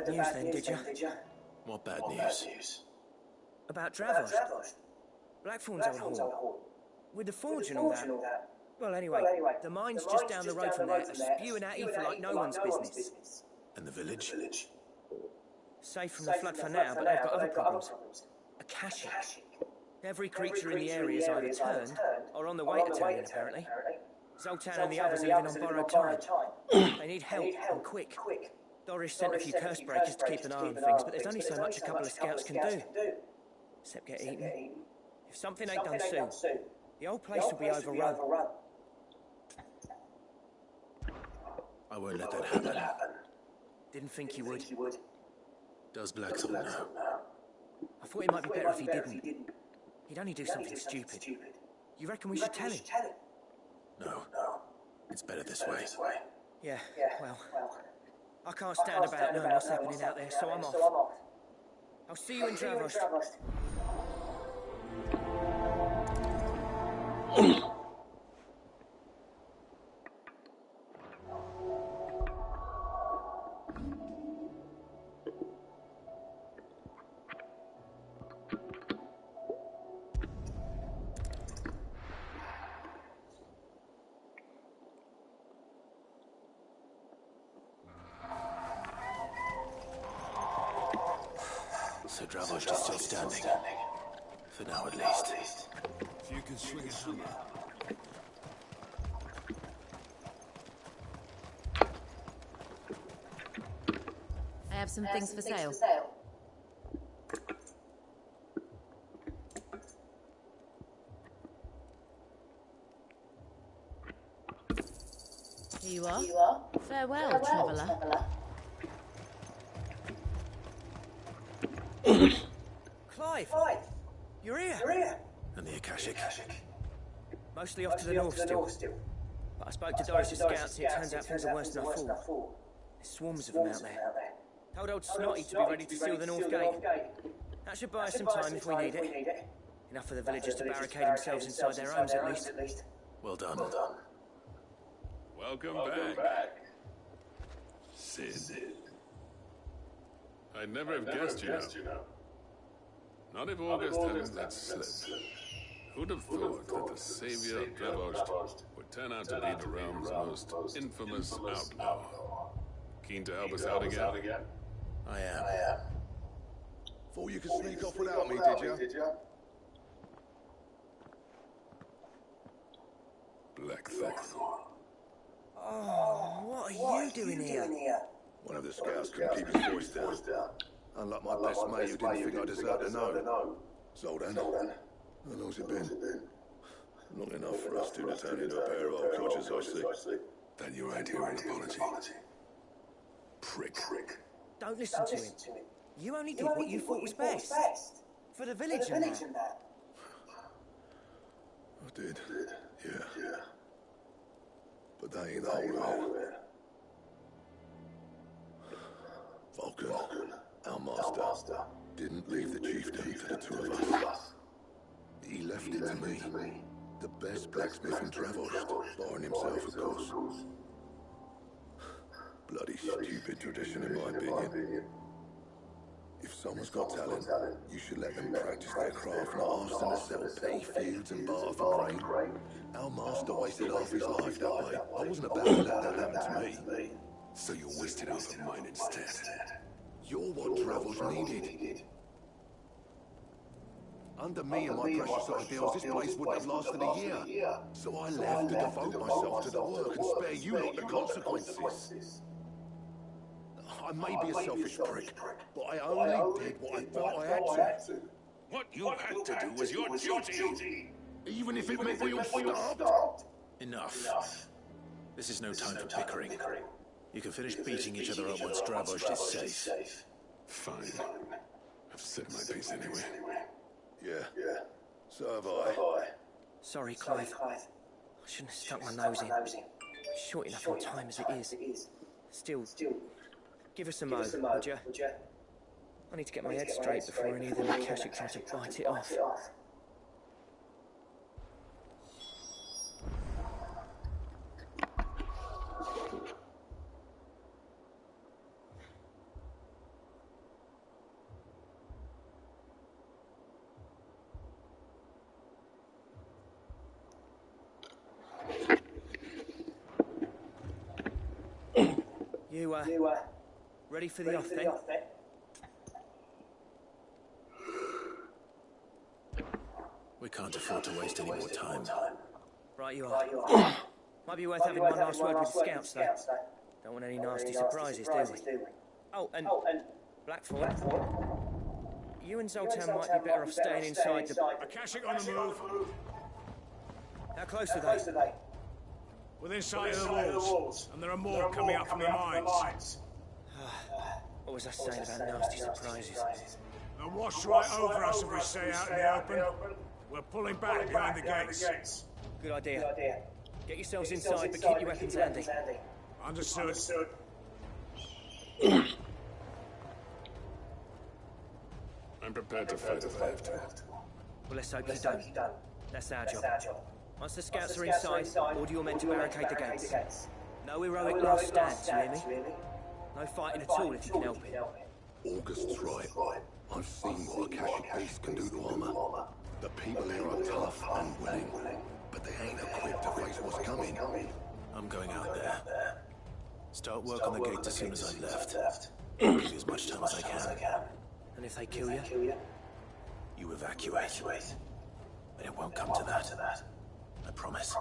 bad news then, did you? What bad news? About Dravos. Blackthorn's old hall. With the forge and all that. Well, anyway, the mine's just down the road from there, spewing at you for like no one's business. And the village? Safe from the flood for now, but they've got other problems. Akashic. Every creature in the area is either turned or on the way to turning, apparently. Zoltan and the others are living on borrowed time. They need help, and quick. Doris sent a few curse breakers to keep an eye on things, but there's only so much a couple of scouts can do. Except get eaten. If something ain't done soon, the old place will be overrun. I won't let that happen. Didn't think you would. Does Blackthorn know? I thought it might be better if he didn't. He'd only do something stupid. You reckon we should tell him? No. It's better this way. Yeah, well, I can't stand about knowing what's happening out there, so I'm off. I'll see you in Dravos. So Dravos is still standing. For now, at least. If you can swing a hammer. I have some things for sale. Here you are. Farewell, traveller. Clive! You're here! And the Akashic? Mostly off to the north still. But I spoke to Doris' scouts and it turns out things are worse than I thought. There's swarms of them out there. Told old Snotty to be ready to seal the north gate. That should buy us some time if we need it. Enough for the villagers to barricade themselves inside their homes at least. Well done. Welcome back. Sid. I'd never have guessed, you know. Not if August hadn't let slip. Who'd have thought that the savior of Dravos would turn out to be the realm's most infamous outlaw? Keen to help us out again? I am. Thought you could sneak off without me, did you? Blackthorn. Oh, what are you doing here? One of the scouts couldn't keep his voice down. Unlike my best mate who didn't think I deserved to know. Zoltan, how long's it been? Long enough for us two to turn into a pair of old codgers, I see. Then you ain't here an apology. Prick. Don't listen to him. You only did what you thought was best. For the village and that. I did, yeah. But that ain't the whole of it. Vulcan, our master, didn't leave the chieftain to the two of us. He left it to me, the best blacksmith in Dravos, barring himself, of course. Bloody stupid tradition, in my opinion. If someone's got talent, you should let them practice their craft, not ask them to settle petty feuds and barter for grain. Our master wasted half his life that way. I wasn't about to let that happen to me. So you wasted half of mine instead. You're what Dravos needed. Under me and my precious ideals, this place wouldn't have lasted a year. So I left to devote myself to the work and spare you lot the consequences. I may be a selfish prick, but I only did what I felt I had to. What you had to do was your duty. Even if it meant we all starved. Enough. This is no time for bickering. You can finish beating each other up once Dravos is safe. Fine. I've said my piece anyway. Yeah. So have I. Sorry, Clive. I shouldn't have stuck my nose in. Short enough on time as it is. Still, give us a mo, would you? I need to get my head straight before any of them Akashic try to bite it off. You, ready for the off then? We can't afford to waste any more time. Right you are. Might be worth having one last word with the scouts, though. Don't want any nasty surprises, do we? Oh, and Blackthorn, you and Zoltan might be better off staying inside the... Akashic on the move. How close are they? Within sight of the walls. And there are more coming up from the mines. What was I saying about nasty surprises? They'll wash right over us if we stay out in the open. We're pulling back behind the gates. Good idea. Get yourselves inside, but keep your weapons handy. Understood. I'm prepared to fight if I have to. Well, let's hope you don't. That's our job. Once the scouts are inside, order your men to barricade the gates. No heroic last stands, you hear me? No fighting at all if you can help it. August's right. I've seen what Akashic Beast can do to armor. The people here are tough and willing, but they ain't equipped to face what's coming. I'm going out there. Start work on the gate as soon as I've left. Give you as much time as I can. And if they kill you? You evacuate. But it won't come to that. I promise.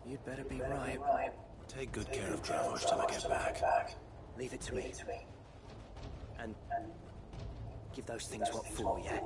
You'd better be right. Take good care of Dravosh till I get back. Leave it to me. And give those things what for, yeah?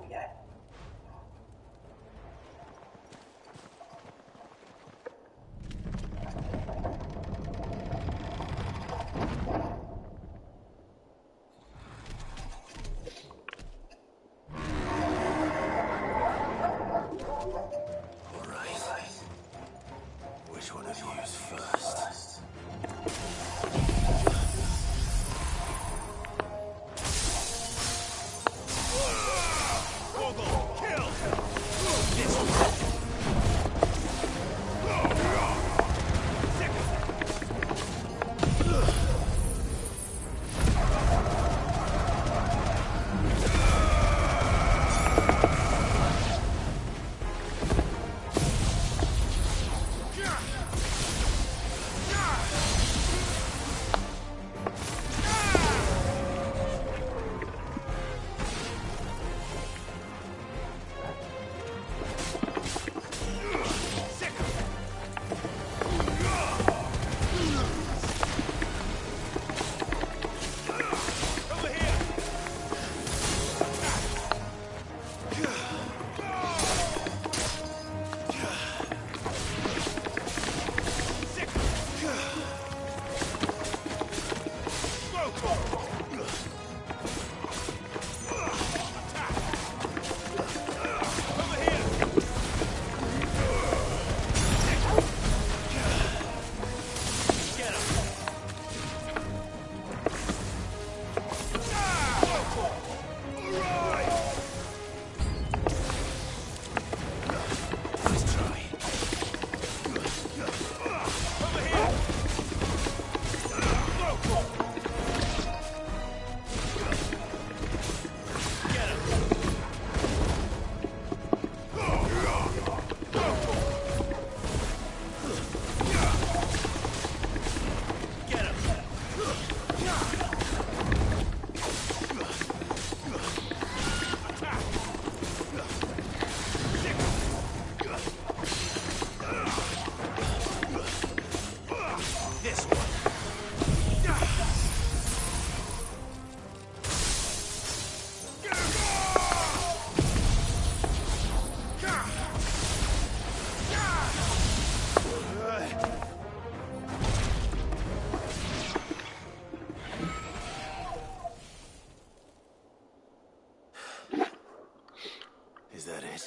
Is that it?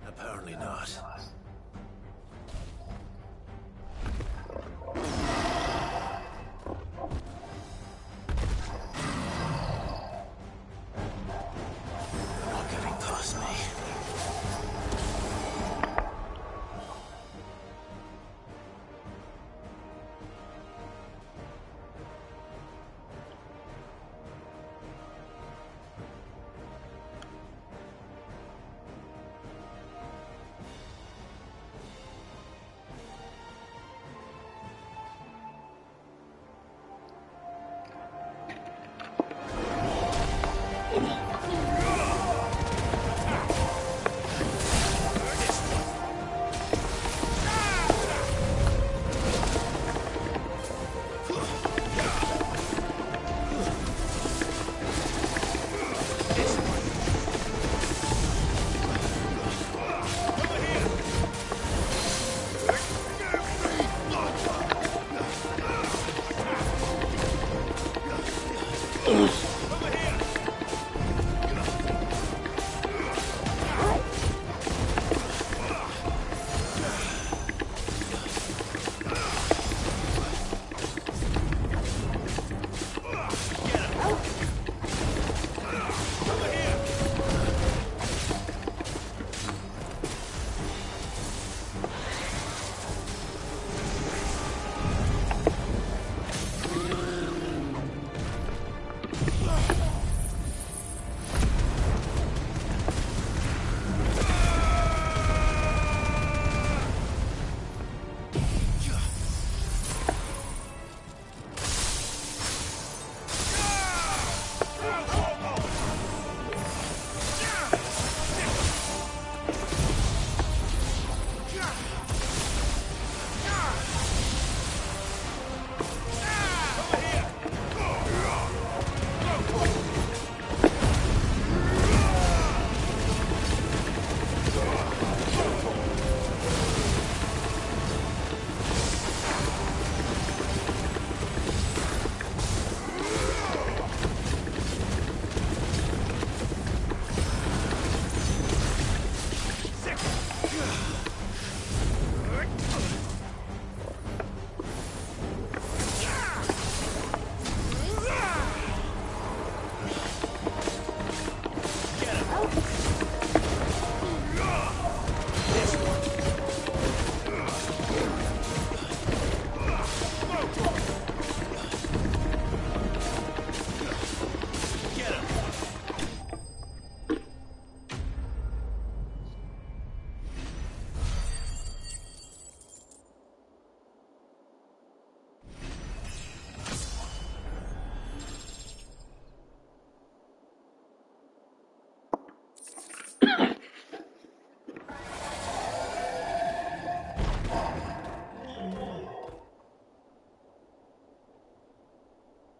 Apparently not. They're not getting past me.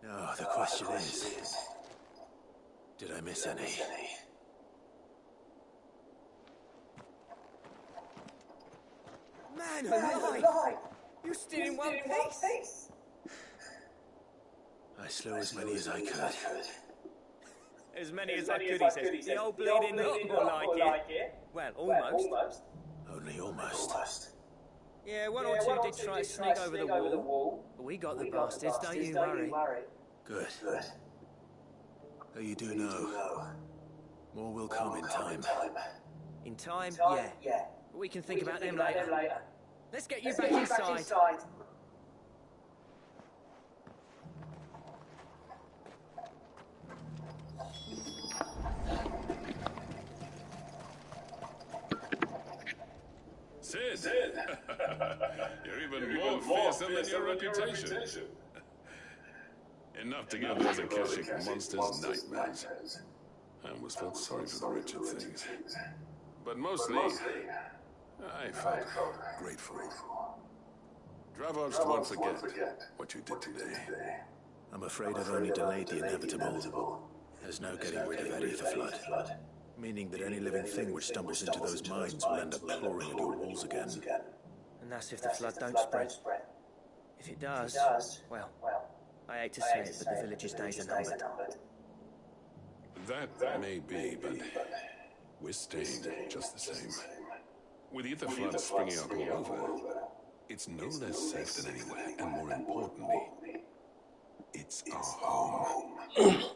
Now, the question is, did I miss any? Man alive! You're still in one piece? I slew as many as I could. As many as I could, he says. The old bleeding lot will like it. Well, almost. Only almost. Yeah, one or two did try to sneak over the wall. But we got the bastards, don't you worry. Good. Though you do know, more will come in time. In time, yeah. But we can think about them later. Let's get you back inside. Sid! You're even more fearsome than your reputation. Enough to give those Akashic monsters nightmares. I almost felt sorry for the wretched things. But mostly, I felt grateful. Dravost won't forget what you did today. I'm afraid I've only delayed the inevitable. There's no getting rid of that ether flood. Meaning that any living thing which stumbles into those mines will end up clawing at your walls again. And that's if the flood don't spread. If it does, well, I hate to say it, but the village's days are numbered. That may be, but we're staying just the same. With ether flood springing up all over, it's no less safe than anywhere, and more importantly, it's our home.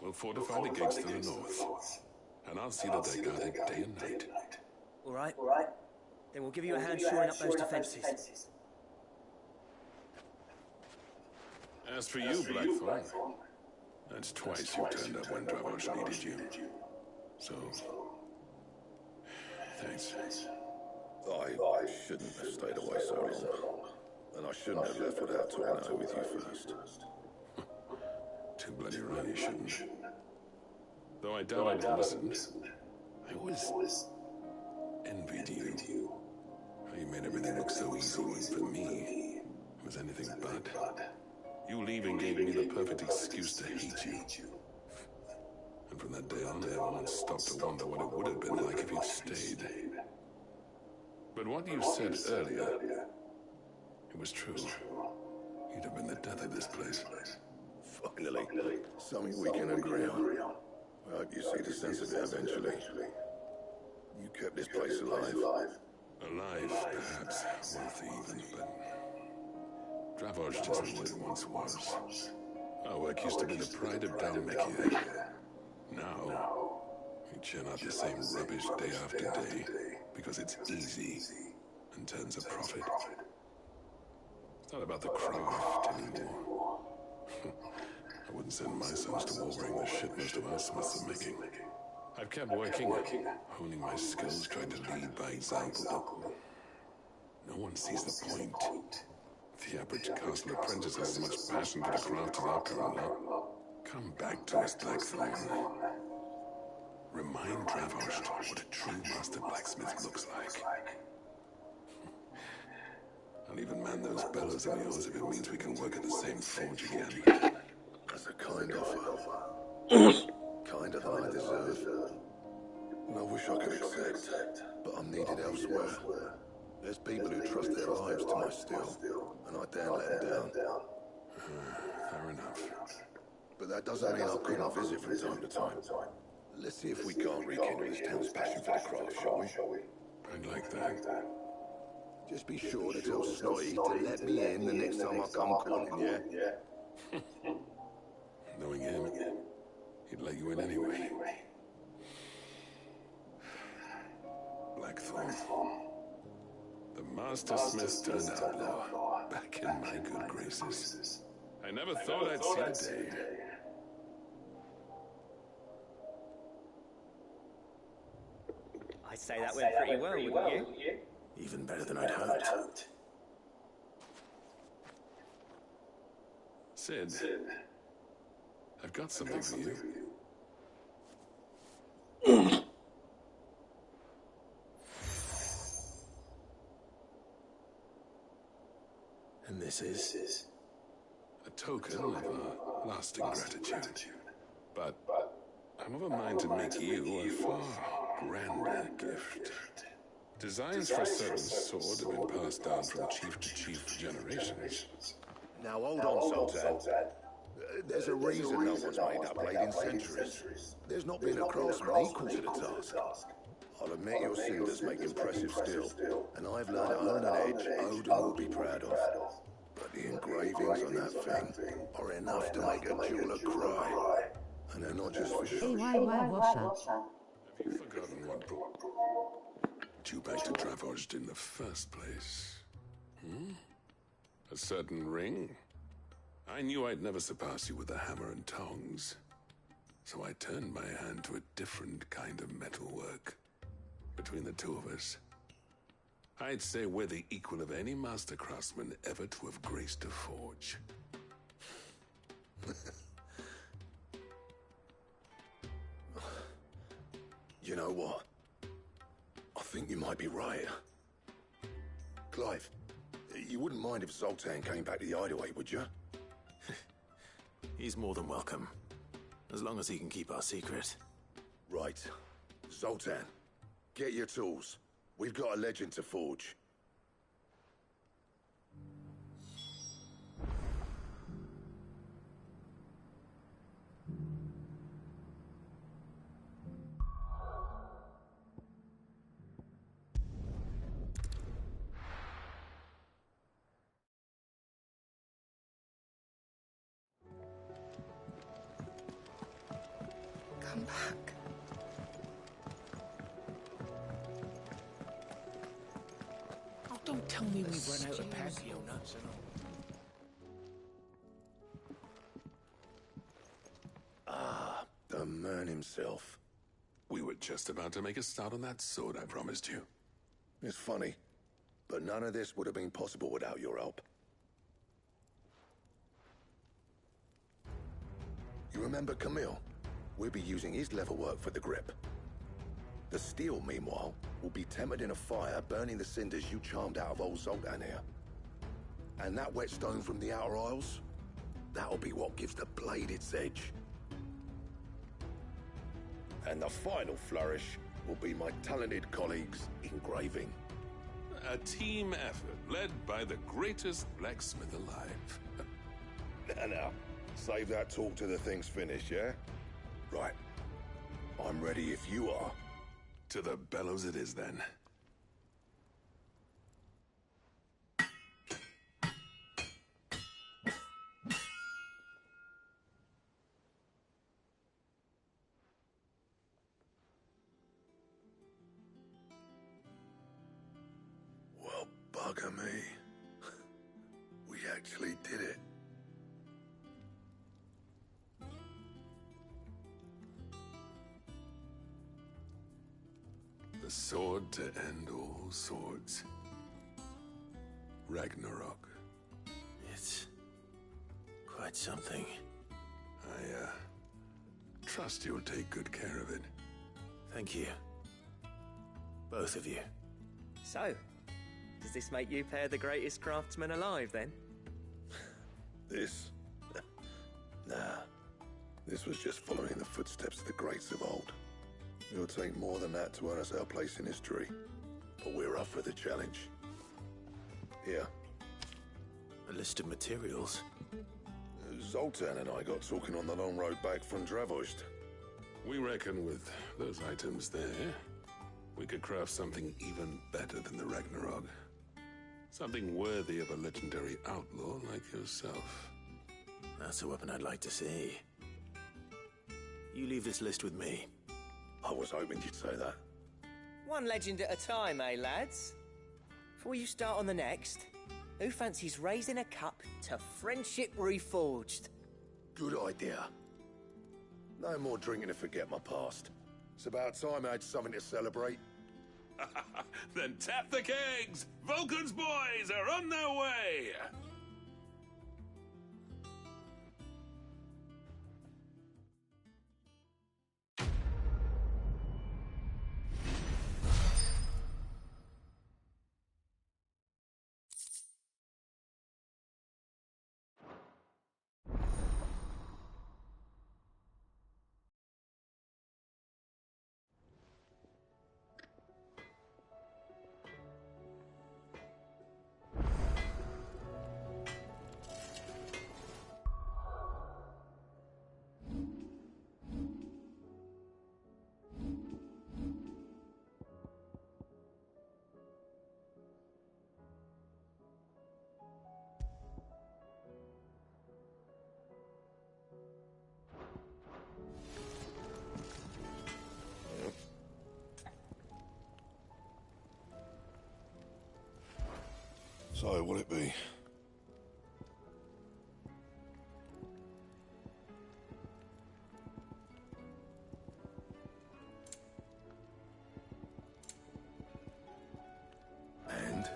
We'll fortify the gates to the north, and I'll see that they're guarded day and night. All right. Then we'll give you a hand shoring up those defenses. As for you, Blackthorn, that's twice you turned up when Dravosh needed you. So, thanks. I shouldn't have stayed away so long. And I shouldn't have left without talking over with you first. Too bloody right you shouldn't. Though I doubt I'd listened. I always envied you. How you made everything look so easy when for me it was anything but. You leaving gave me the perfect excuse to hate you. And from that day on, I never once stopped to wonder what it would have been like if you'd stayed. But what you said earlier, it was true. You'd have been the death of this place. Finally, something we can agree on. I hope you see the sense of it eventually. You kept this place alive. Alive, perhaps. Wealthy even, but... Dravoj isn't what it once was. Our work used to be the pride of Dhalmekia. Now, we churn out the same rubbish day after day, because it's easy and turns a profit. It's not about the craft anymore. I wouldn't send my sons to war wearing the shit most of our smiths are making. I've kept working, honing my skills, trying to lead by example, but no one sees the point. The average castle apprentice has as much passion for the craft as our current lot. Come back to us, Blackthorn. Remind Dravoj what a true master blacksmith looks like. I'll even man those bellows of yours if it means we can work at the same forge again. That's a kind offer. Kinder than I deserve. And I wish I could accept, but I'm needed elsewhere. There's people who trust their lives to my steel, and I daren't let them down. Fair enough. But that doesn't mean I couldn't visit from time to time. Let's see if we can't rekindle this town's passion for the craft, shall we? I'd like that. Just be sure to tell Snotty to let me in the next time I come calling, yeah? Knowing him, he'd let you in anyway. Blackthorn. The Master Smith turned outlaw, back in my good graces. I never thought I'd see the day. I'd say that went pretty well, wouldn't you? Even better than I'd hoped. Sid, I've got something for you. And this is? A token of our lasting gratitude. But I'm of a mind to make you a far grander gift. Designs for a certain sword have been passed down from chief to chief for generations. Now hold on, Sultan. There's a reason no one's made that blade in centuries. There's not been a craftsman equal to the task. I'll admit your cinders make impressive steel, and I've learned to own an edge Odin will be proud of. But the engravings on that thing are enough to make a jeweler cry. And they're not just for show. Have you forgotten what brought you back to Dravoj in the first place? A certain ring? I knew I'd never surpass you with the hammer and tongs. So I turned my hand to a different kind of metalwork. Between the two of us, I'd say we're the equal of any master craftsman ever to have graced a forge. You know what? I think you might be right. Clive, you wouldn't mind if Zoltan came back to the Hideaway, would you? He's more than welcome. As long as he can keep our secret. Right. Zoltan, get your tools. We've got a legend to forge. Come back. Oh, don't tell me we've run out of Pacquiao nuts and all. The man himself. We were just about to make a start on that sword I promised you. It's funny, but none of this would have been possible without your help. You remember Camille? We'll be using his leatherwork for the grip. The steel, meanwhile, will be tempered in a fire, burning the cinders you charmed out of old Zoltan here. And that whetstone from the Outer Isles, that'll be what gives the blade its edge. And the final flourish will be my talented colleagues' engraving. A team effort led by the greatest blacksmith alive. Now, save that talk till the thing's finished, yeah? Right. I'm ready if you are. To the bellows it is, then. Well, bugger me. We actually did it. The sword to end all swords. Ragnarok. It's quite something. I, trust you'll take good care of it. Thank you. Both of you. So, does this make you pair the greatest craftsman alive, then? This? Nah. This was just following the footsteps of the greats of old. It'll take more than that to earn us our place in history. But we're up for the challenge. Here. A list of materials. Zoltan and I got talking on the long road back from Dravost. We reckon with those items there, we could craft something even better than the Ragnarok. Something worthy of a legendary outlaw like yourself. That's a weapon I'd like to see. You leave this list with me. I was hoping you'd say that. One legend at a time, eh, lads? Before you start on the next, who fancies raising a cup to friendship reforged? Good idea. No more drinking to forget my past. It's about time I had something to celebrate. Then tap the kegs! Vulcan's boys are on their way! So, will it be? And?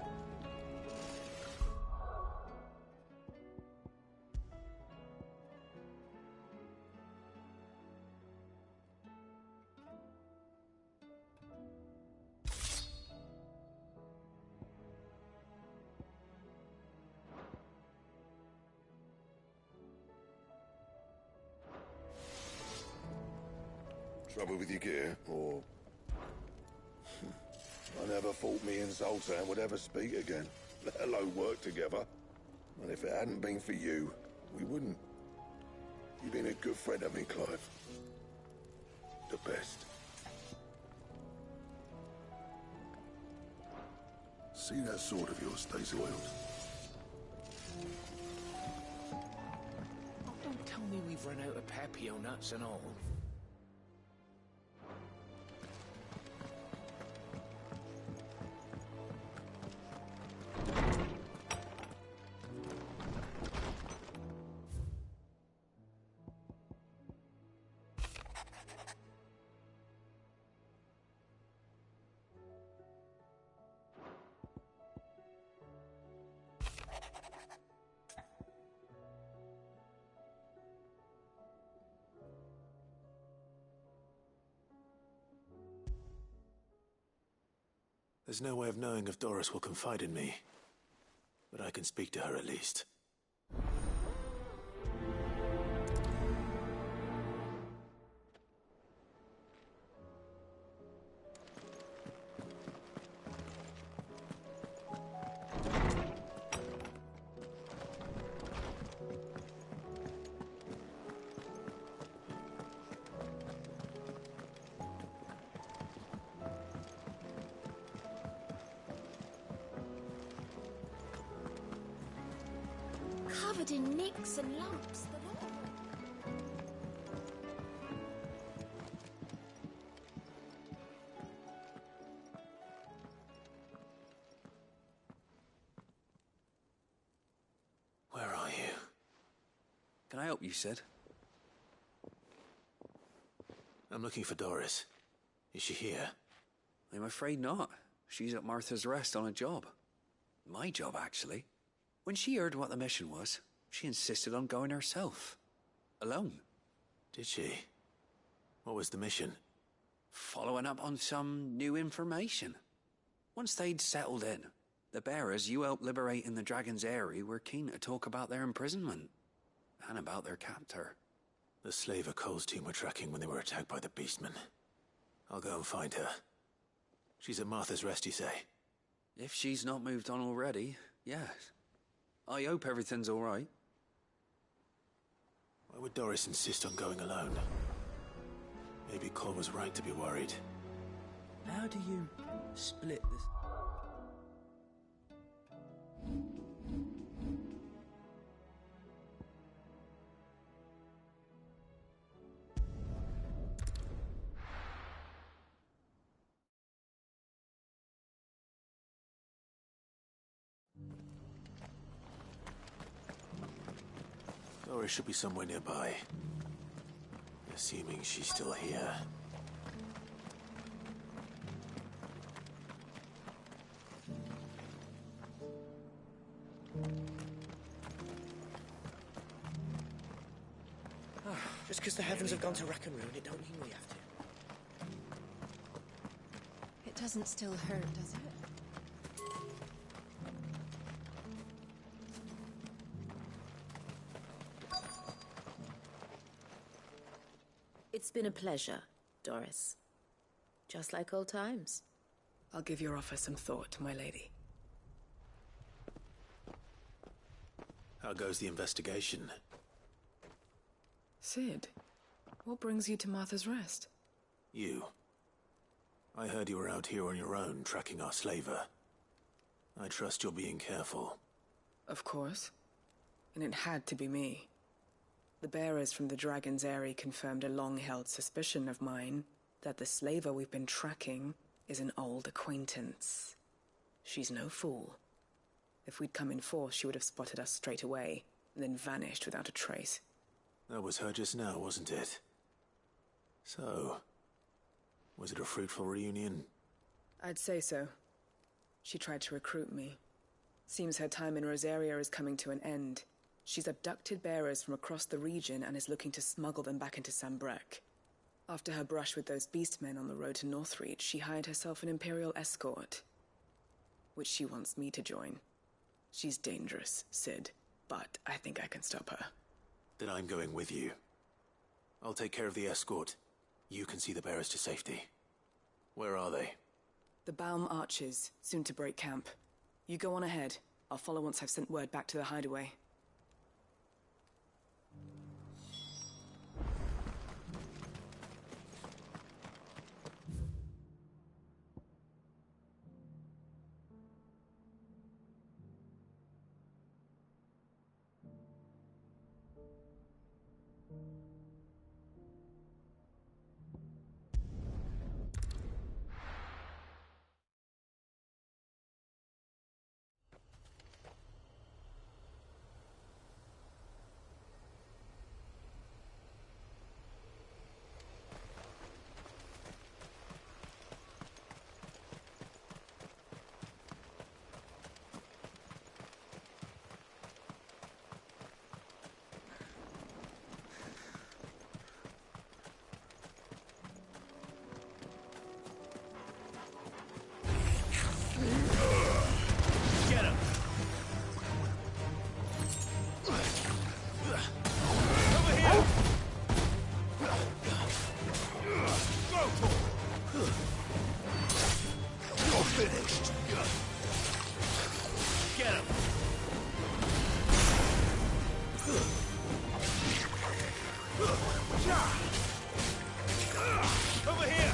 Trouble with your gear, or... I never thought me and Zoltan would ever speak again, let alone work together. And if it hadn't been for you, we wouldn't. You've been a good friend of me, Clive. The best. See that sword of yours stays oiled. Oh, don't tell me we've run out of Papio nuts and all. There's no way of knowing if Doris will confide in me, but I can speak to her at least. Covered in nicks and lumps. Where are you? Can I help you, Sid? I'm looking for Doris. Is she here? I'm afraid not. She's at Martha's Rest on a job. My job, actually. When she heard what the mission was, she insisted on going herself. Alone. Did she? What was the mission? Following up on some new information. Once they'd settled in, the bearers you helped liberate in the Dragon's Eyrie were keen to talk about their imprisonment. And about their captor. The slaver Cole's team were tracking when they were attacked by the Beastmen. I'll go and find her. She's at Martha's Rest, you say? If she's not moved on already, yes. I hope everything's all right. Why would Doris insist on going alone? Maybe Cole was right to be worried. How do you split this? Doris should be somewhere nearby. Assuming she's still here. Just because the heavens have gone to rack and ruin, it don't mean we have to. It doesn't still hurt, does it? It's been a pleasure, Doris. Just like old times. I'll give your offer some thought, my lady. How goes the investigation? Sid, what brings you to Martha's Rest? You. I heard you were out here on your own, tracking our slaver. I trust you're being careful. Of course. And it had to be me. The bearers from the Dragon's Eyrie confirmed a long-held suspicion of mine that the slaver we've been tracking is an old acquaintance. She's no fool. If we'd come in force, she would have spotted us straight away, and then vanished without a trace. That was her just now, wasn't it? So, was it a fruitful reunion? I'd say so. She tried to recruit me. Seems her time in Rosaria is coming to an end. She's abducted bearers from across the region and is looking to smuggle them back into Sanbreque. After her brush with those beastmen on the road to Northreach, she hired herself an Imperial escort, which she wants me to join. She's dangerous, Sid, but I think I can stop her. Then I'm going with you. I'll take care of the escort. You can see the bearers to safety. Where are they? The Baum Archers, soon to break camp. You go on ahead. I'll follow once I've sent word back to the hideaway. Over here!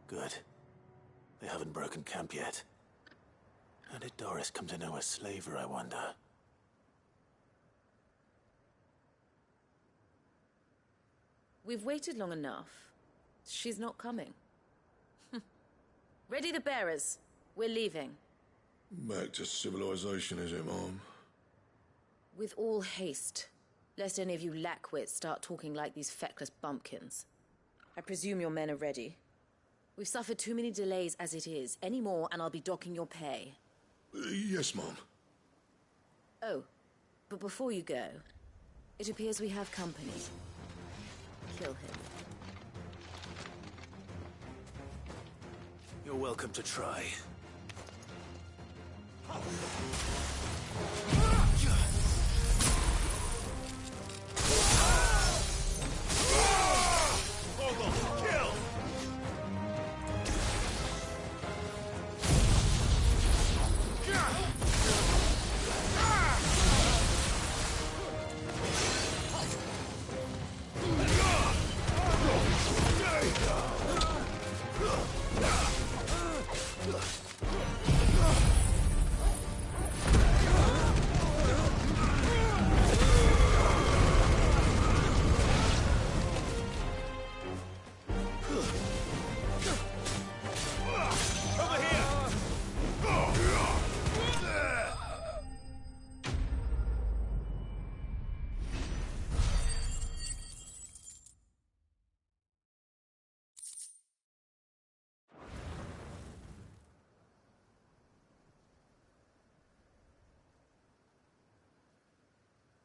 Good. They haven't broken camp yet. How did Doris come to know a slaver, I wonder? We've waited long enough. She's not coming. Ready the bearers. We're leaving. Back to civilization, is it, Mom? With all haste, lest any of you lackwits start talking like these feckless bumpkins. I presume your men are ready. We've suffered too many delays as it is. Any more, and I'll be docking your pay. Yes, Mom. Oh, but before you go, it appears we have company. Kill him. You're welcome to try.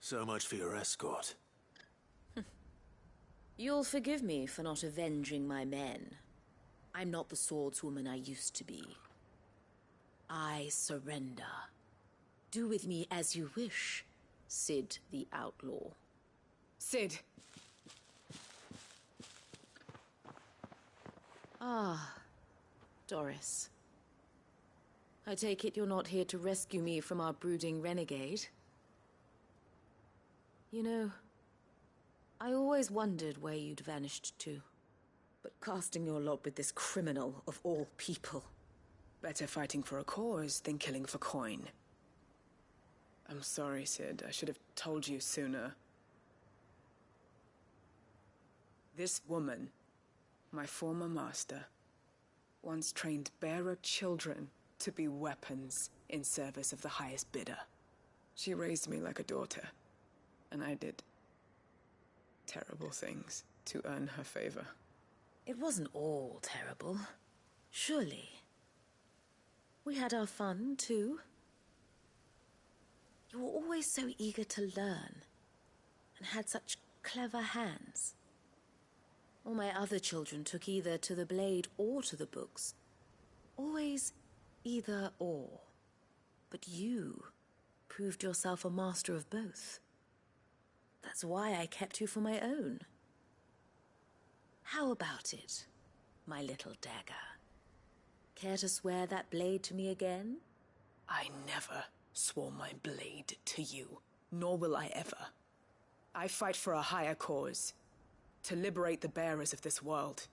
So much for your escort. You'll forgive me for not avenging my men. I'm not the swordswoman I used to be. I surrender. Do with me as you wish, Cid the Outlaw. Cid! Ah, Doris. I take it you're not here to rescue me from our brooding renegade? You know, I always wondered where you'd vanished to. But casting your lot with this criminal of all people. Better fighting for a cause than killing for coin. I'm sorry, Cid. I should have told you sooner. This woman, my former master, once trained bearer children to be weapons in service of the highest bidder. She raised me like a daughter. And I did terrible things to earn her favor. It wasn't all terrible, surely. We had our fun, too. You were always so eager to learn, and had such clever hands. All my other children took either to the blade or to the books. Always either or. But you proved yourself a master of both. That's why I kept you for my own. How about it, my little dagger? Care to swear that blade to me again? I never swore my blade to you, nor will I ever. I fight for a higher cause, to liberate the bearers of this world.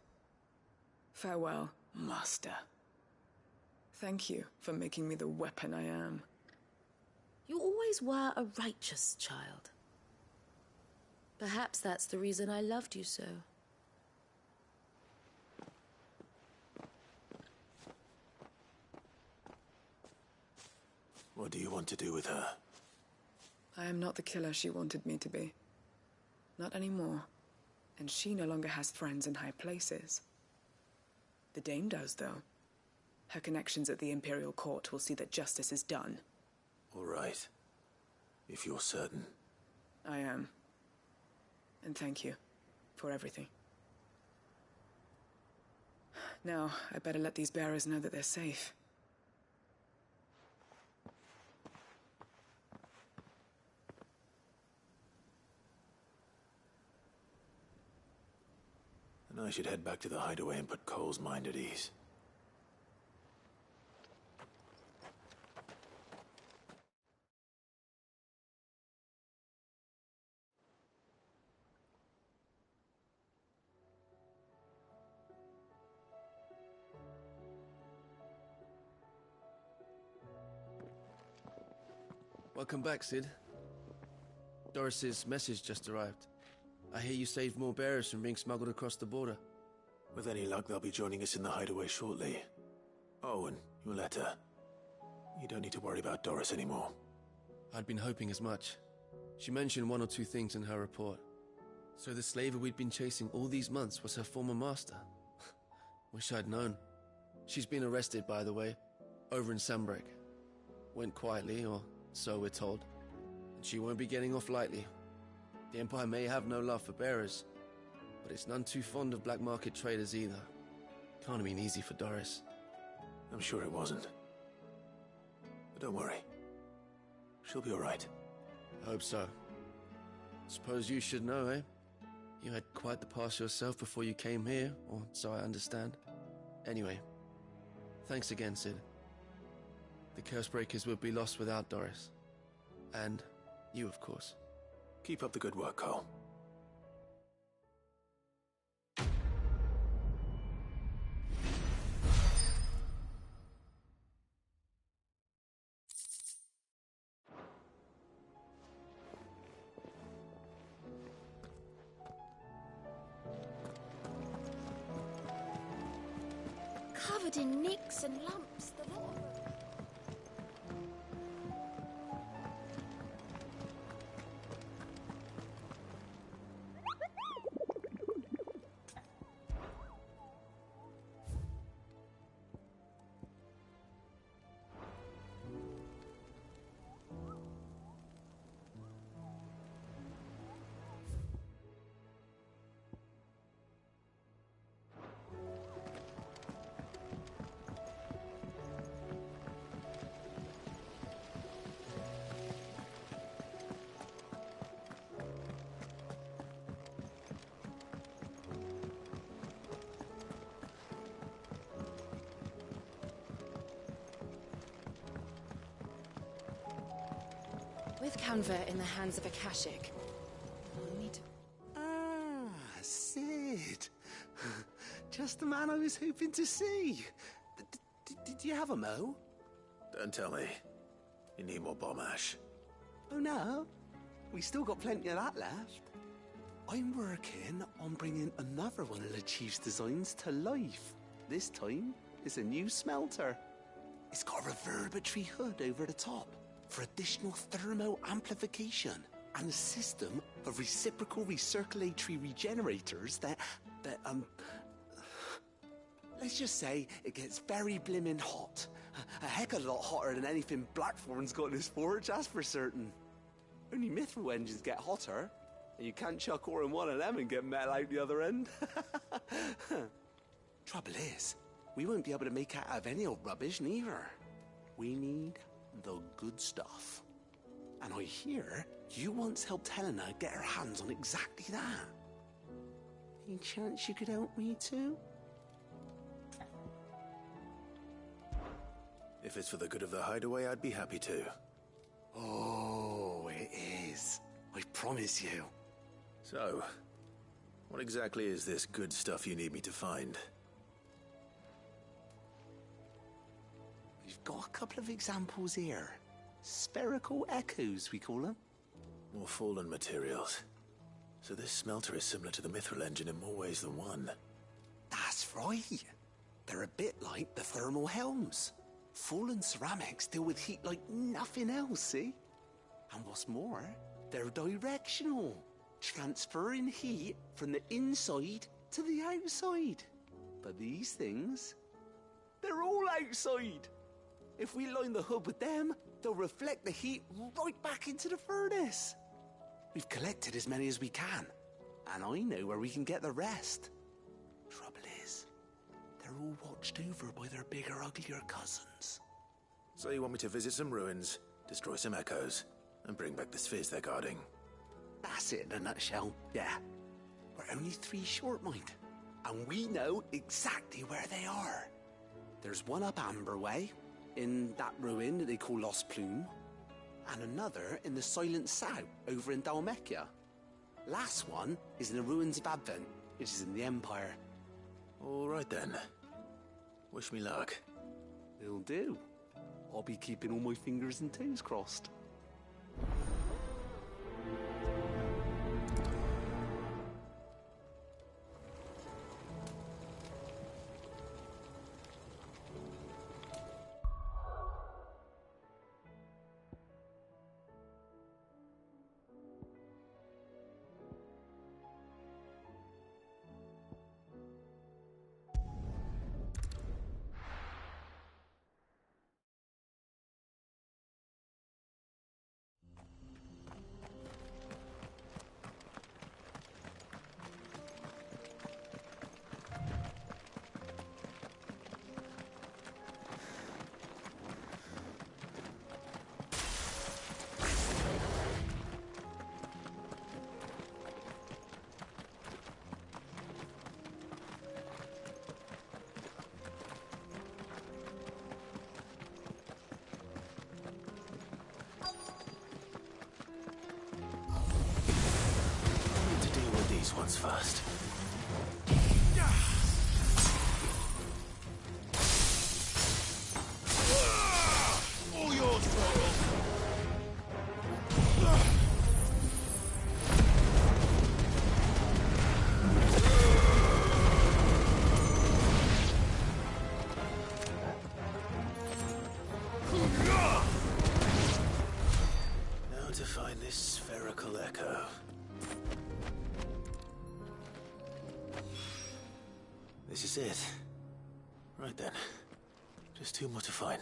Farewell, Master. Thank you for making me the weapon I am. You always were a righteous child. Perhaps that's the reason I loved you so. What do you want to do with her? I am not the killer she wanted me to be. Not anymore. And she no longer has friends in high places. The Dame does, though. Her connections at the Imperial Court will see that justice is done. All right. If you're certain. I am. And thank you for everything. Now, I better let these bearers know that they're safe. And I should head back to the hideaway and put Cole's mind at ease. Welcome back, Cid. Doris's message just arrived. I hear you saved more bearers from being smuggled across the border. With any luck, they'll be joining us in the hideaway shortly. Oh, and your letter. You don't need to worry about Doris anymore. I'd been hoping as much. She mentioned one or two things in her report. So the slaver we'd been chasing all these months was her former master. Wish I'd known. She's been arrested, by the way, over in Sanbreque. Went quietly, or so we're told. And she won't be getting off lightly. The Empire may have no love for bearers, but it's none too fond of black market traders either. Can't have been easy for Doris. I'm sure it wasn't. But don't worry. She'll be all right. I hope so. Suppose you should know, eh? You had quite the past yourself before you came here, or so I understand. Anyway, thanks again, Cid. The Cursebreakers would be lost without Doris. And you, of course. Keep up the good work, Cole. Covered in nicks and lumps, the lot of them. With Canver in the hands of Akashic, we'll need to... Ah, Cid. Just the man I was hoping to see. Did you have a mo? Don't tell me. You need more bomb ash. Oh no, we still got plenty of that left. I'm working on bringing another one of the Chief's designs to life. This time, it's a new smelter. It's got a reverberatory hood over the top for additional thermo amplification and a system of reciprocal recirculatory regenerators that let's just say it gets very blimmin' hot. A heck of a lot hotter than anything Blackthorn's got in his forge, that's for certain. Only mithril engines get hotter, and you can't chuck ore in one of them and get metal out the other end. Trouble is, we won't be able to make out of any old rubbish neither. We need the good stuff. And I hear you once helped Helena get her hands on exactly that. Any chance you could help me too? If it's for the good of the hideaway, I'd be happy to. Oh, it is. I promise you. So, what exactly is this good stuff you need me to find? We've got a couple of examples here. Spherical echoes, we call them. More fallen materials. So this smelter is similar to the mithril engine in more ways than one. That's right. They're a bit like the thermal helms. Fallen ceramics deal with heat like nothing else, see? And what's more, they're directional, transferring heat from the inside to the outside. But these things, They're all outside. If we line the hub with them, they'll reflect the heat right back into the furnace. We've collected as many as we can, and I know where we can get the rest. Trouble is, they're all watched over by their bigger, uglier cousins. So you want me to visit some ruins, destroy some echoes, and bring back the spheres they're guarding? That's it in a nutshell, yeah. We're only 3 short, mind, and we know exactly where they are. There's one up Amber Way, in that ruin that they call Lost Plume, and another in the Silent South, over in Dalmekia. Last one is in the ruins of Advent, which is in the Empire. All right then. Wish me luck. It'll do. I'll be keeping all my fingers and toes crossed. Ones first. All yours, Torgal. Now to find this spherical echo. This is it. Right then. Just 2 more to find.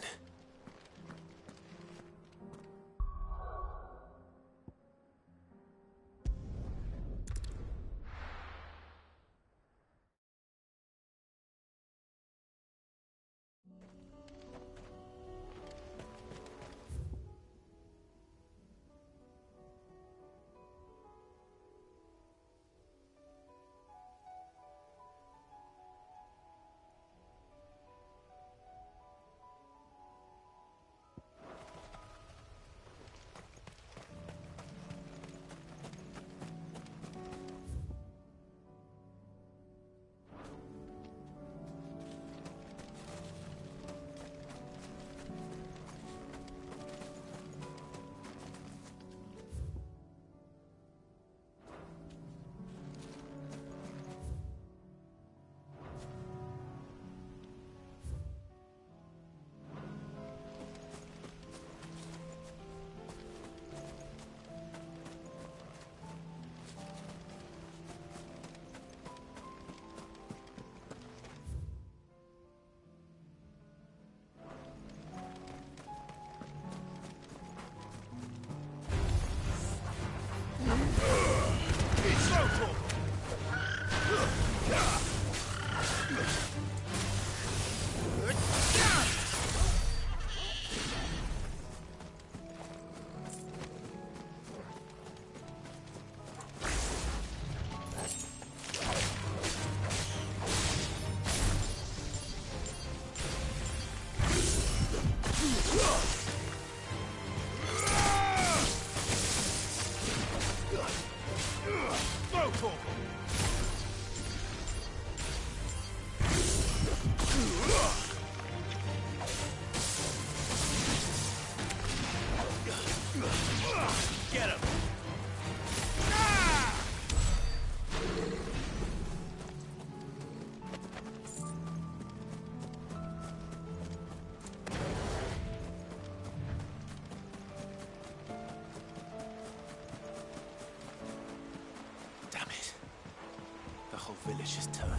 Get him! Damn it. The whole village has turned.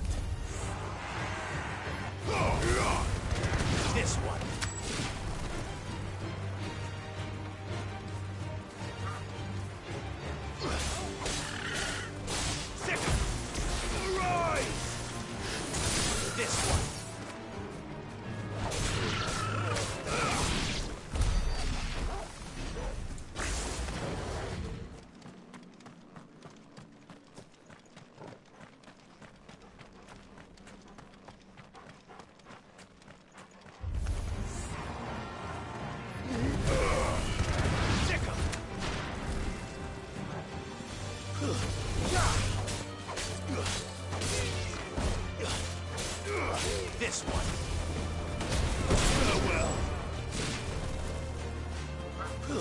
Get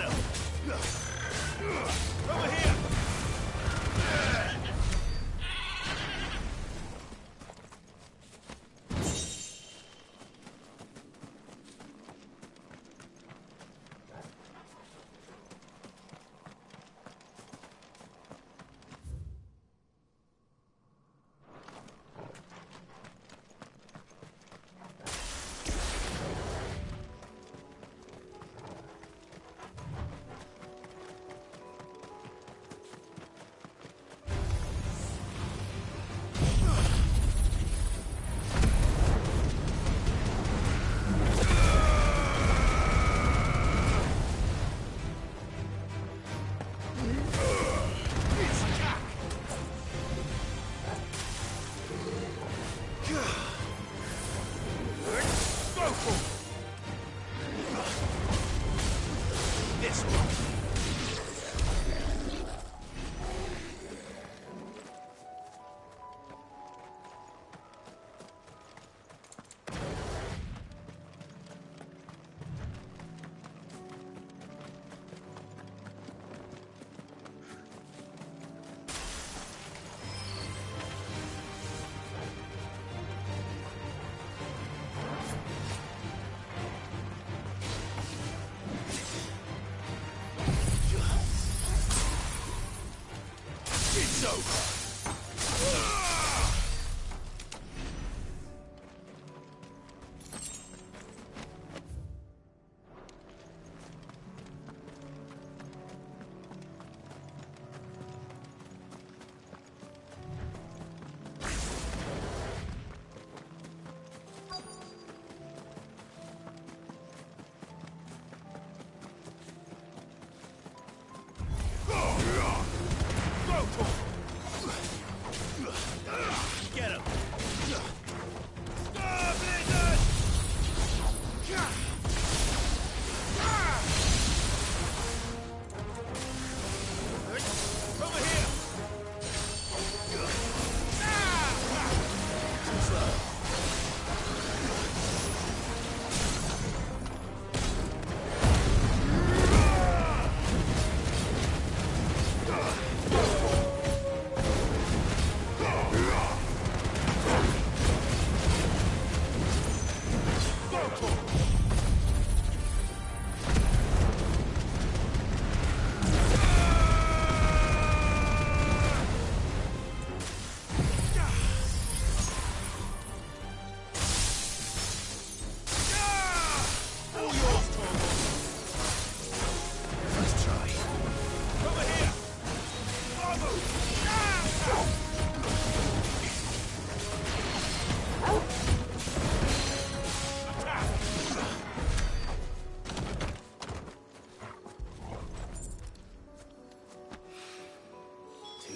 him! Over here!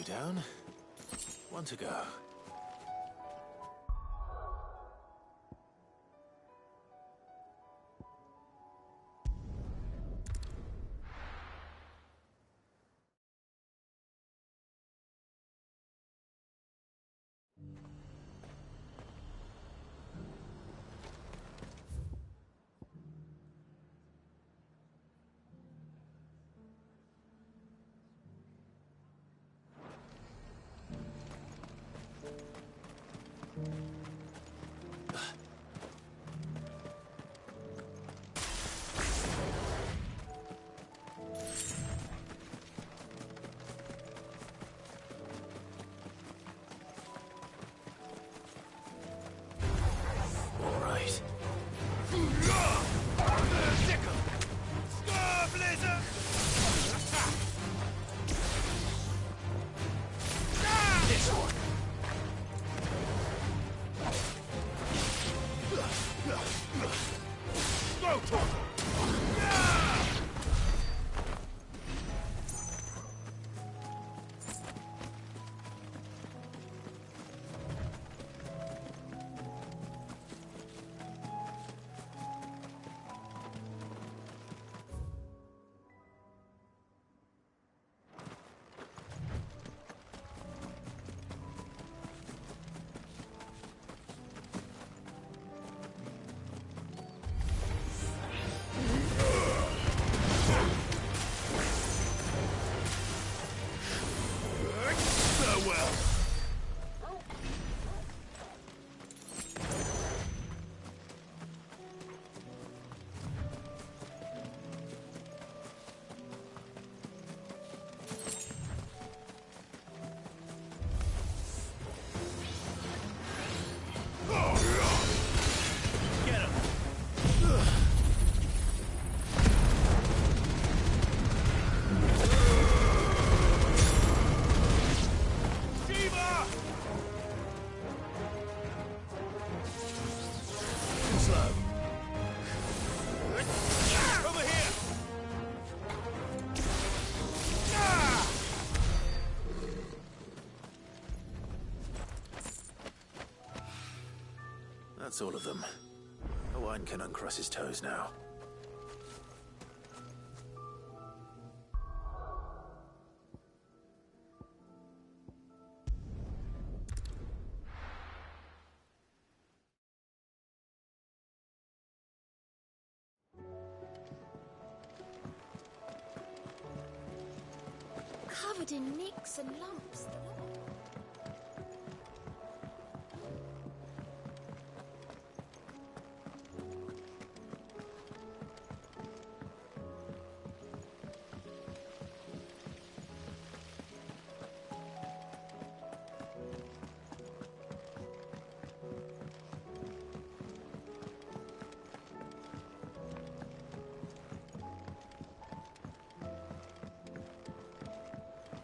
Down. One to go. That's all of them. Owain can uncross his toes now. Covered in nicks and lumps.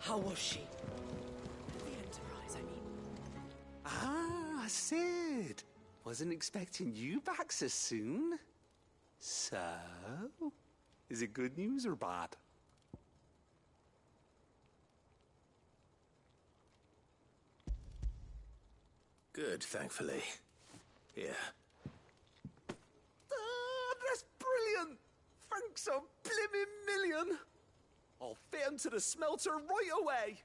How was she? The Enterprise, I mean. Ah, Sid. Wasn't expecting you back so soon. So, is it good news or bad? Good, thankfully. Here. Ah, that's brilliant! Thanks a blimmin' million! I'll fit him to the smelter right away!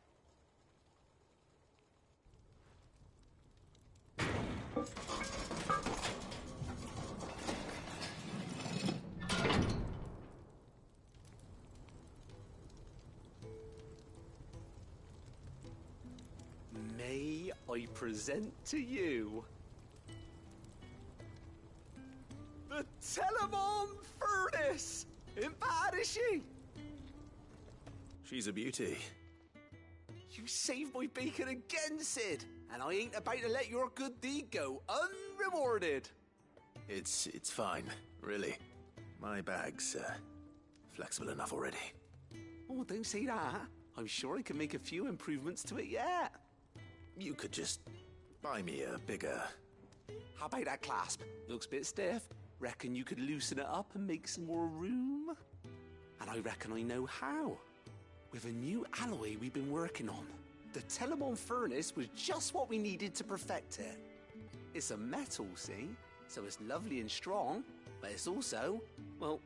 May I present to you the Telemon Furnace! Ain't bad, is she? She's a beauty. You saved my bacon again, Sid, and I ain't about to let your good deed go unrewarded. It's fine, really. My bag's flexible enough already. Oh, don't say that. I'm sure I can make a few improvements to it yet. You could just buy me a bigger... How about that clasp? Looks a bit stiff. Reckon you could loosen it up and make some more room? And I reckon I know how. With a new alloy we've been working on. The Telemon Furnace was just what we needed to perfect it. It's a metal, see? So it's lovely and strong, but it's also, well,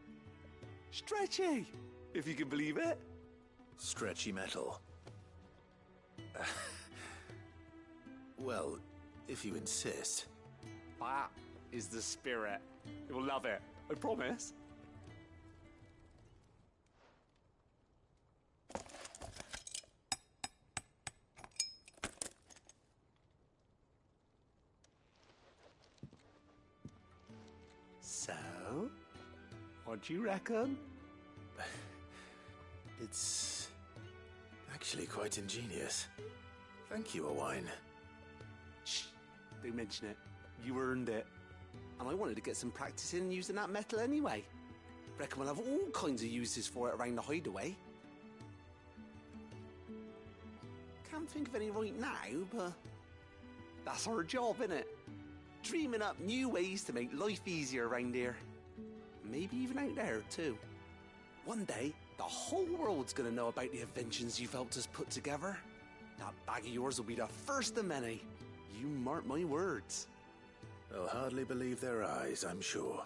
stretchy, if you can believe it. Stretchy metal. Well, if you insist. That is the spirit. You'll love it, I promise. So, what do you reckon? It's actually quite ingenious. Thank you, Owain. Shh, don't mention it. You earned it. And I wanted to get some practice in using that metal anyway. Reckon we'll have all kinds of uses for it around the hideaway. Can't think of any right now, but that's our job, innit? Dreaming up new ways to make life easier around here. Maybe even out there, too. One day, the whole world's gonna know about the inventions you've helped us put together. That bag of yours will be the first of many. You mark my words. They'll hardly believe their eyes, I'm sure.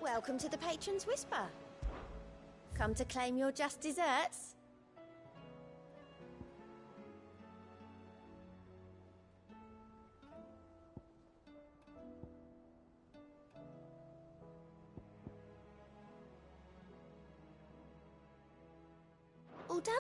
Welcome to the Patron's Whisper. Come to claim your just desserts? All done?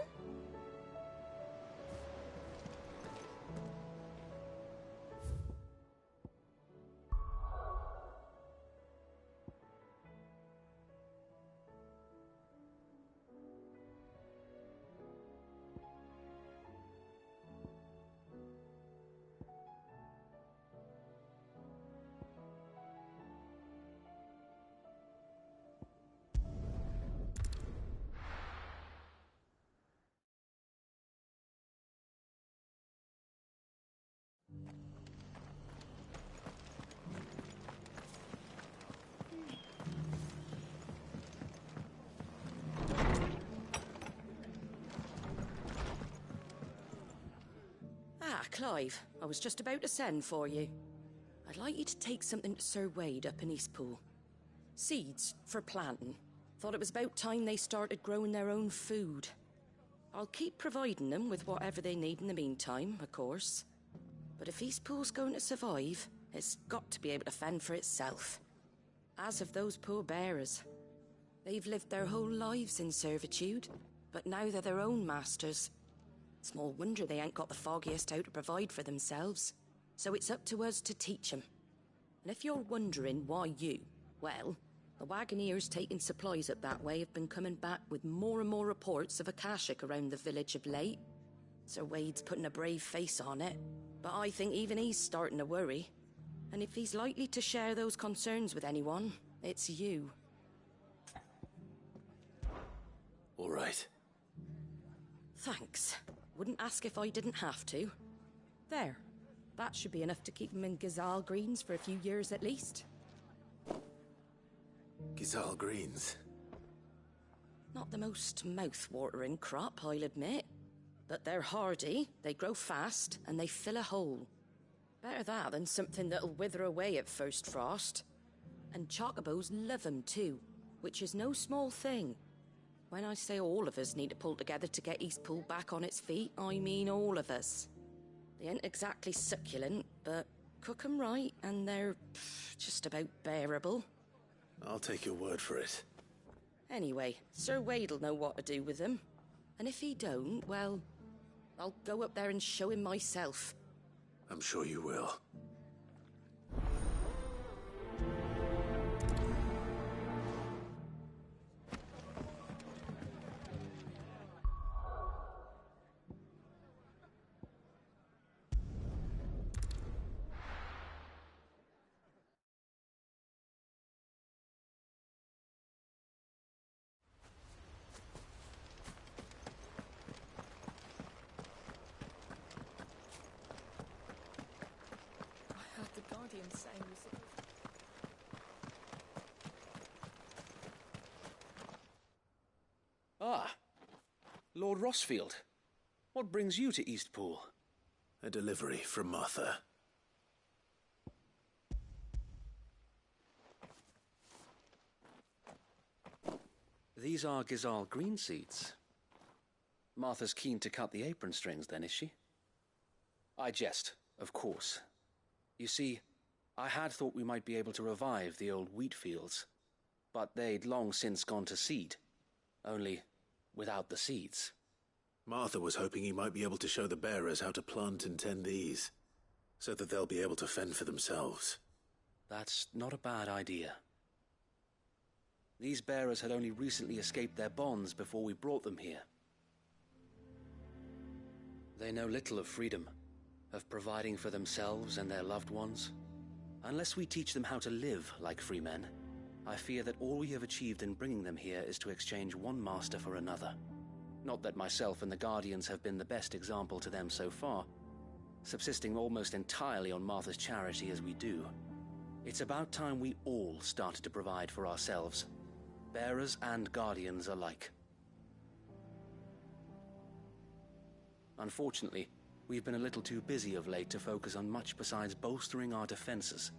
Ah, Clive, I was just about to send for you. I'd like you to take something to Sir Wade up in Eastpool. Seeds for planting. Thought it was about time they started growing their own food. I'll keep providing them with whatever they need in the meantime, of course. But if Eastpool's going to survive, it's got to be able to fend for itself. As have those poor bearers. They've lived their whole lives in servitude, but now they're their own masters. Small wonder they ain't got the foggiest how to provide for themselves. So it's up to us to teach them. And if you're wondering why well, the Wagoneers taking supplies up that way have been coming back with more and more reports of Akashic around the village of late. Sir Wade's putting a brave face on it, but I think even he's starting to worry. And if he's likely to share those concerns with anyone, it's you. All right. Thanks. Wouldn't ask if I didn't have to. There. That should be enough to keep them in Gazal Greens for a few years at least. Gazal Greens? Not the most mouth-watering crop, I'll admit. But they're hardy, they grow fast, and they fill a hole. Better that than something that'll wither away at first frost. And chocobos love 'em too, which is no small thing. When I say all of us need to pull together to get Eastpool back on its feet, I mean all of us. They ain't exactly succulent, but cook 'em right and they're just about bearable. I'll take your word for it. Anyway, Sir Wade'll know what to do with them. And if he don't, well, I'll go up there and show him myself. I'm sure you will. Ah, Lord Rossfield. What brings you to Eastpool? A delivery from Martha. These are Gazal green seeds. Martha's keen to cut the apron strings, then, is she? I jest, of course. You see, I had thought we might be able to revive the old wheat fields, but they'd long since gone to seed. Only without the seeds. Martha was hoping he might be able to show the bearers how to plant and tend these, so that they'll be able to fend for themselves. That's not a bad idea. These bearers had only recently escaped their bonds before we brought them here. They know little of freedom, of providing for themselves and their loved ones. Unless we teach them how to live like free men, I fear that all we have achieved in bringing them here is to exchange one master for another. Not that myself and the Guardians have been the best example to them so far, subsisting almost entirely on Martha's charity as we do. It's about time we all started to provide for ourselves, bearers and Guardians alike. Unfortunately, we've been a little too busy of late to focus on much besides bolstering our defenses.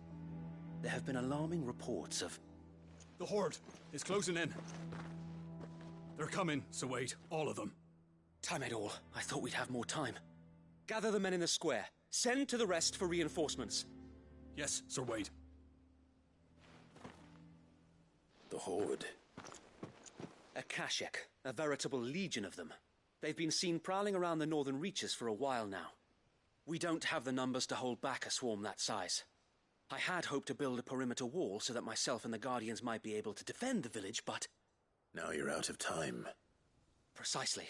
There have been alarming reports of... The Horde is closing in. They're coming, Sir Wade. All of them. Damn it all. I thought we'd have more time. Gather the men in the square. Send to the rest for reinforcements. Yes, Sir Wade. The Horde. Akashic. A veritable legion of them. They've been seen prowling around the northern reaches for a while now. We don't have the numbers to hold back a swarm that size. I had hoped to build a perimeter wall so that myself and the Guardians might be able to defend the village, but... Now you're out of time. Precisely.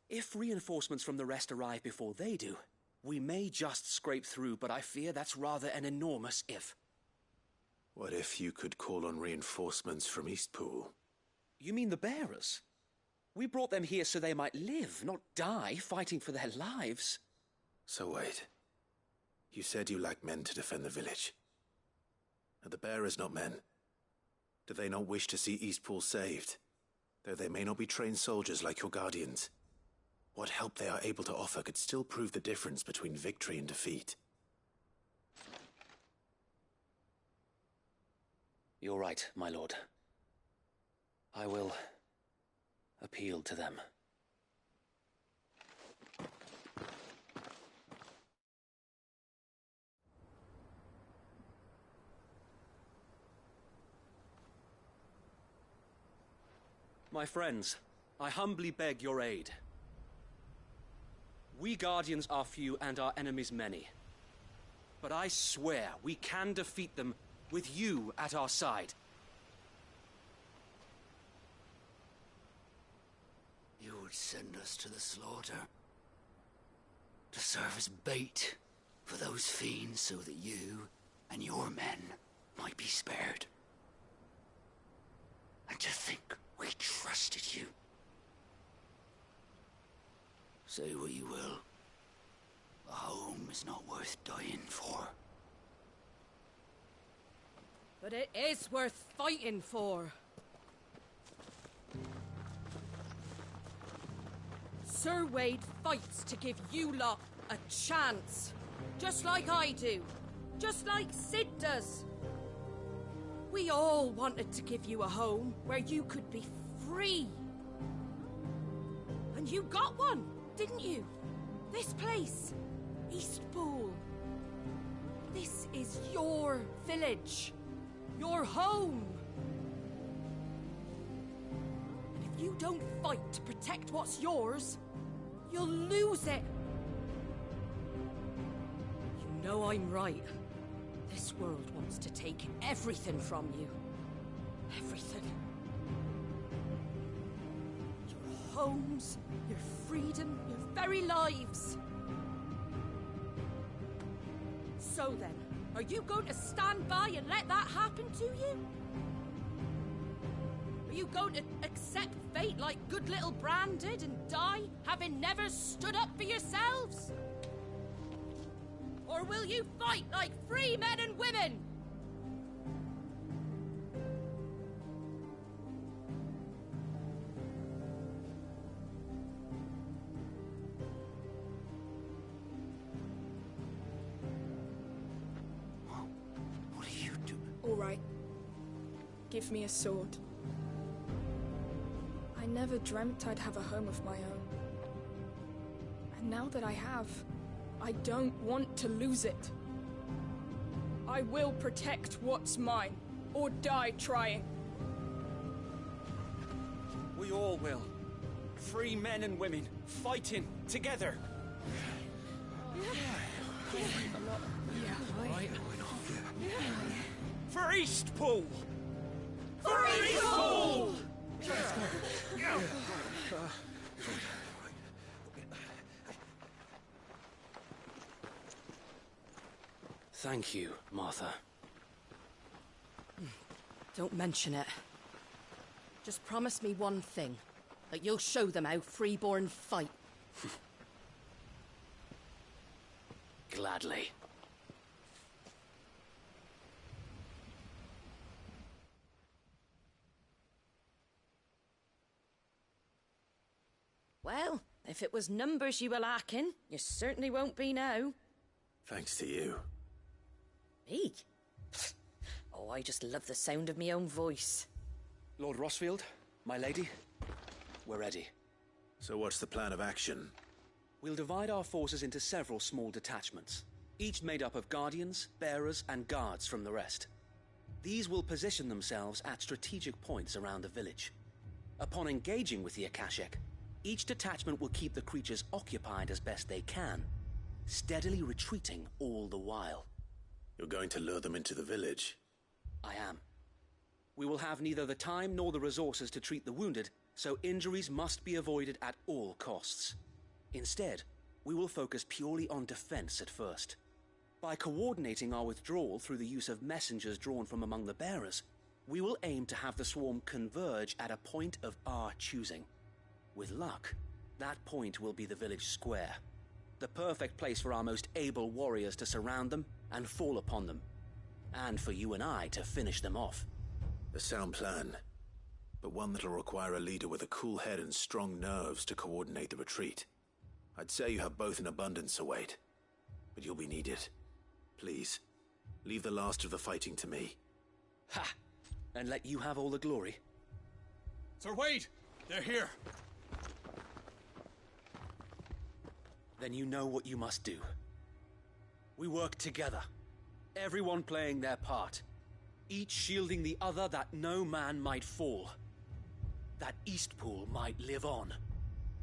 If reinforcements from the rest arrive before they do, we may just scrape through, but I fear that's rather an enormous if. What if you could call on reinforcements from Eastpool? You mean the bearers? We brought them here so they might live, not die fighting for their lives. So wait. You said you lack men to defend the village. Are the bearers not men? Do they not wish to see Eastpool saved? Though they may not be trained soldiers like your Guardians. What help they are able to offer could still prove the difference between victory and defeat. You're right, my lord. I will appeal to them. My friends, I humbly beg your aid. We Guardians are few and our enemies many. But I swear we can defeat them with you at our side. You would send us to the slaughter, to serve as bait for those fiends so that you and your men might be spared. And to think we trusted you. Say what you will, a home is not worth dying for. But it is worth fighting for. Sir Wade fights to give you lot a chance. Just like I do. Just like Sid does. We all wanted to give you a home where you could be free. And you got one, didn't you? This place, Eastpool. This is your village. Your home. And if you don't fight to protect what's yours, you'll lose it. You know I'm right. This world wants to take everything from you. Everything. Your homes, your freedom, your very lives. So then, are you going to stand by and let that happen to you? Are you going to accept fate like good little Bran did and die, having never stood up for yourselves? Or will you fight like free men and women? What do you do? All right. Give me a sword. I never dreamt I'd have a home of my own. And now that I have, I don't want to lose it. I will protect what's mine, or die trying. We all will. Free men and women, fighting together. For Eastpool! For Eastpool! Thank you, Martha. Don't mention it. Just promise me one thing. That you'll show them how freeborn fight. Gladly. Well, if it was numbers you were lacking, you certainly won't be now. Thanks to you. Me? Oh, I just love the sound of my own voice. Lord Rosfield, my lady, we're ready. So what's the plan of action? We'll divide our forces into several small detachments, each made up of guardians, bearers, and guards from the rest. These will position themselves at strategic points around the village. Upon engaging with the Akashic, each detachment will keep the creatures occupied as best they can, steadily retreating all the while. You're going to lure them into the village? I am. We will have neither the time nor the resources to treat the wounded, so injuries must be avoided at all costs. Instead, we will focus purely on defense at first. By coordinating our withdrawal through the use of messengers drawn from among the bearers, we will aim to have the swarm converge at a point of our choosing. With luck, that point will be the village square, the perfect place for our most able warriors to surround them and fall upon them, and for you and I to finish them off. A sound plan, but one that'll require a leader with a cool head and strong nerves to coordinate the retreat. I'd say you have both in abundance, Sir Wade, but you'll be needed. Please, leave the last of the fighting to me. Ha! And let you have all the glory. Sir Wade! They're here! Then you know what you must do. We work together, everyone playing their part, each shielding the other that no man might fall, that Eastpool might live on.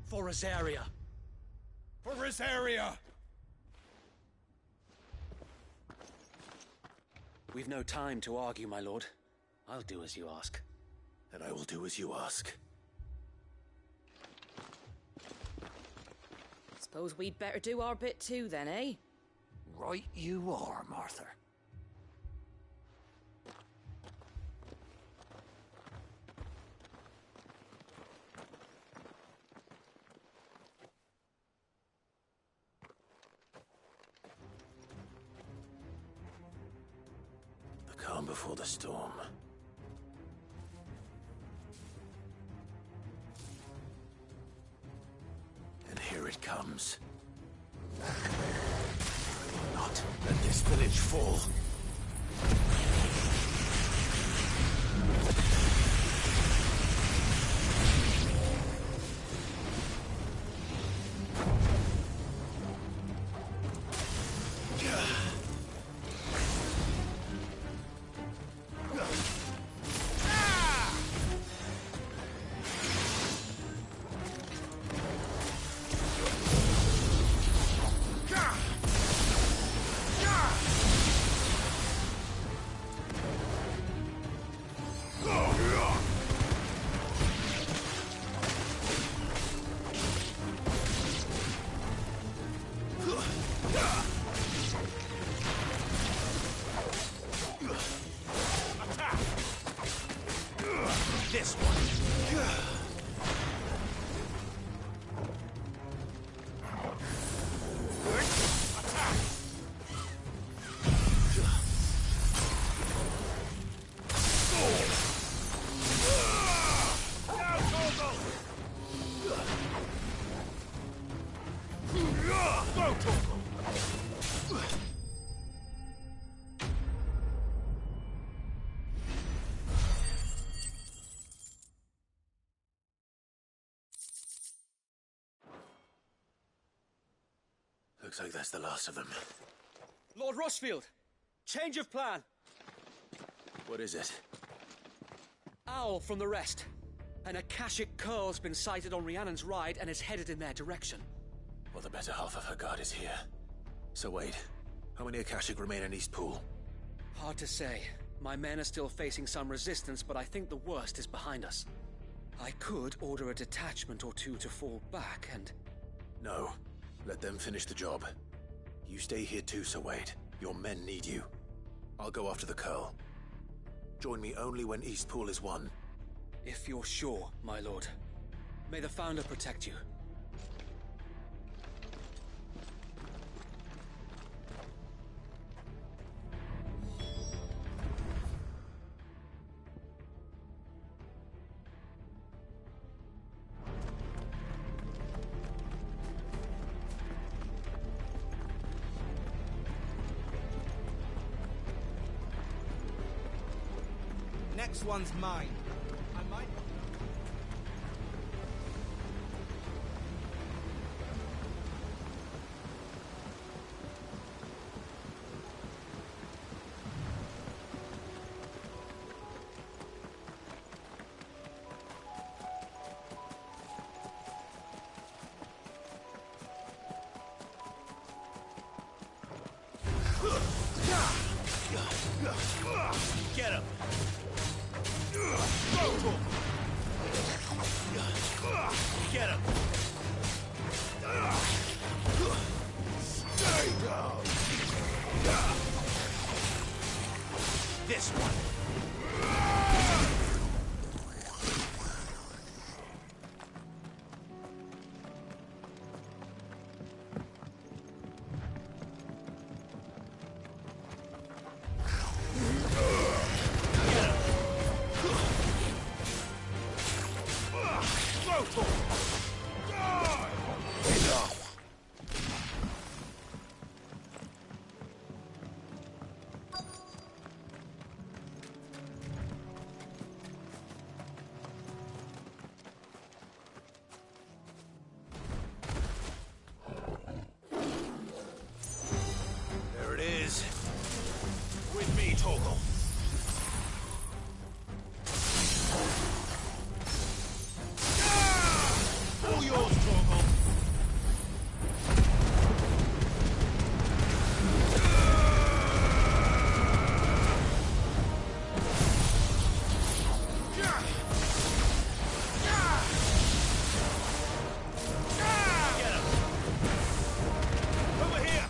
For Rosaria! For Rosaria! We've no time to argue, my lord. I'll do as you ask. And I will do as you ask. Suppose we'd better do our bit too, then, eh? Right you are, Martha. The calm before the storm. And here it comes. Not let this village fall. This one. Looks like that's the last of them. Lord Rosfield! Change of plan! What is it? Owl from the rest. An Akashic curl's been sighted on Rhiannon's ride and is headed in their direction. Well, the better half of her guard is here. So Wade, how many Akashic remain in Eastpool? Hard to say. My men are still facing some resistance, but I think the worst is behind us. I could order a detachment or two to fall back and... No. Let them finish the job. You stay here too, Sir Wade. Your men need you. I'll go after the Curl. Join me only when Eastpool is won. If you're sure, my lord. May the Founder protect you. Next one's mine. I might... Get him! Get him! Stay down! This one! With me, Torgal. All yours, Torgal. Get him. Over here.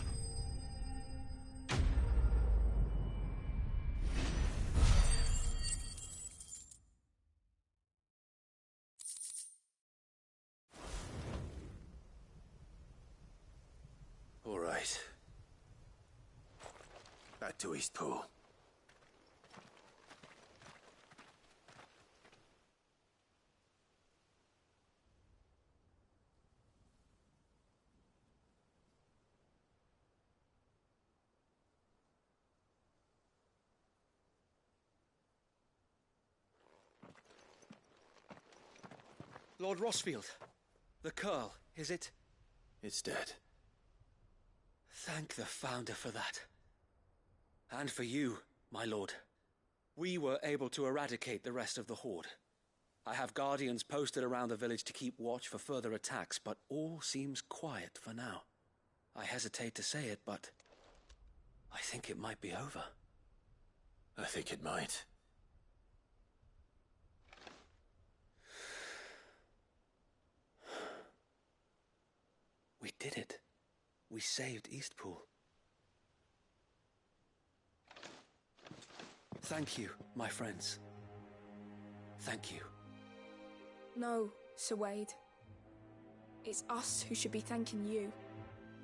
All right. Back to Eastpool. Lord Rosfield, the Curl, is it? It's dead. Thank the Founder for that. And for you, my lord. We were able to eradicate the rest of the Horde. I have guardians posted around the village to keep watch for further attacks, but all seems quiet for now. I hesitate to say it, but I think it might be over. I think it might. We did it. We saved Eastpool. Thank you, my friends. Thank you. No, Sir Wade. It's us who should be thanking you.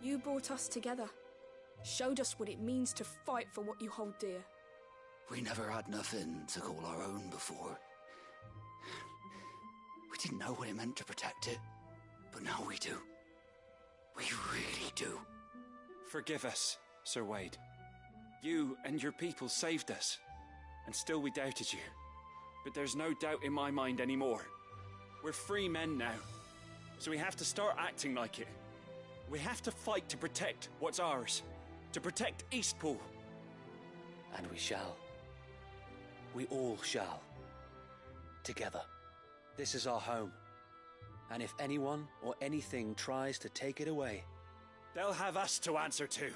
You brought us together. Showed us what it means to fight for what you hold dear. We never had nothing to call our own before. We didn't know what it meant to protect it, but now we do. We really do. Forgive us, Sir Wade. You and your people saved us, and still we doubted you. But there's no doubt in my mind anymore. We're free men now, so we have to start acting like it. We have to fight to protect what's ours, to protect Eastpool. And we shall. We all shall. Together. This is our home. And if anyone or anything tries to take it away, they'll have us to answer to.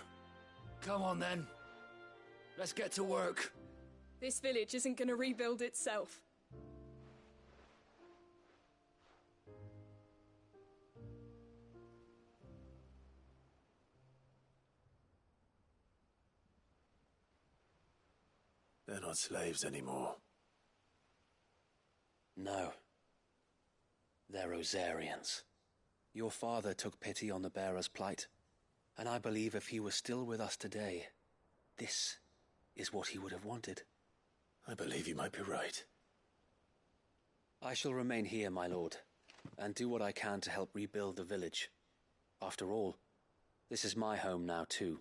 Come on then. Let's get to work. This village isn't going to rebuild itself. They're not slaves anymore. No. They're Rosarians. Your father took pity on the bearer's plight, and I believe if he was still with us today, this is what he would have wanted. I believe you might be right. I shall remain here, my lord, and do what I can to help rebuild the village. After all, this is my home now too.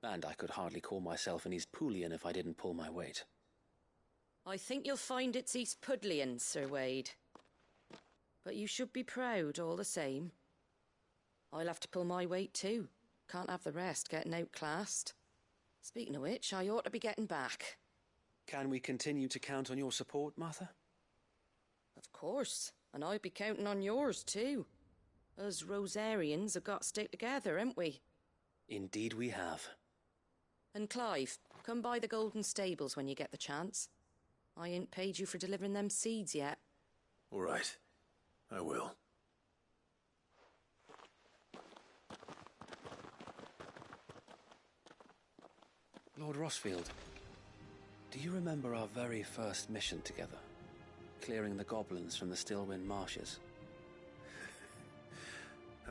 And I could hardly call myself an Eastpoolian if I didn't pull my weight. I think you'll find it's Eastpudlian, Sir Wade. But you should be proud all the same. I'll have to pull my weight too. Can't have the rest getting outclassed. Speaking of which, I ought to be getting back. Can we continue to count on your support, Martha? Of course, and I'd be counting on yours too. Us Rosarians have got to stick together, haven't we? Indeed we have. And Clive, Come by the Golden Stables when you get the chance. I ain't paid you for delivering them seeds yet. All right. I will. Lord Rossfield, do you remember our very first mission together? Clearing the goblins from the Stillwind marshes?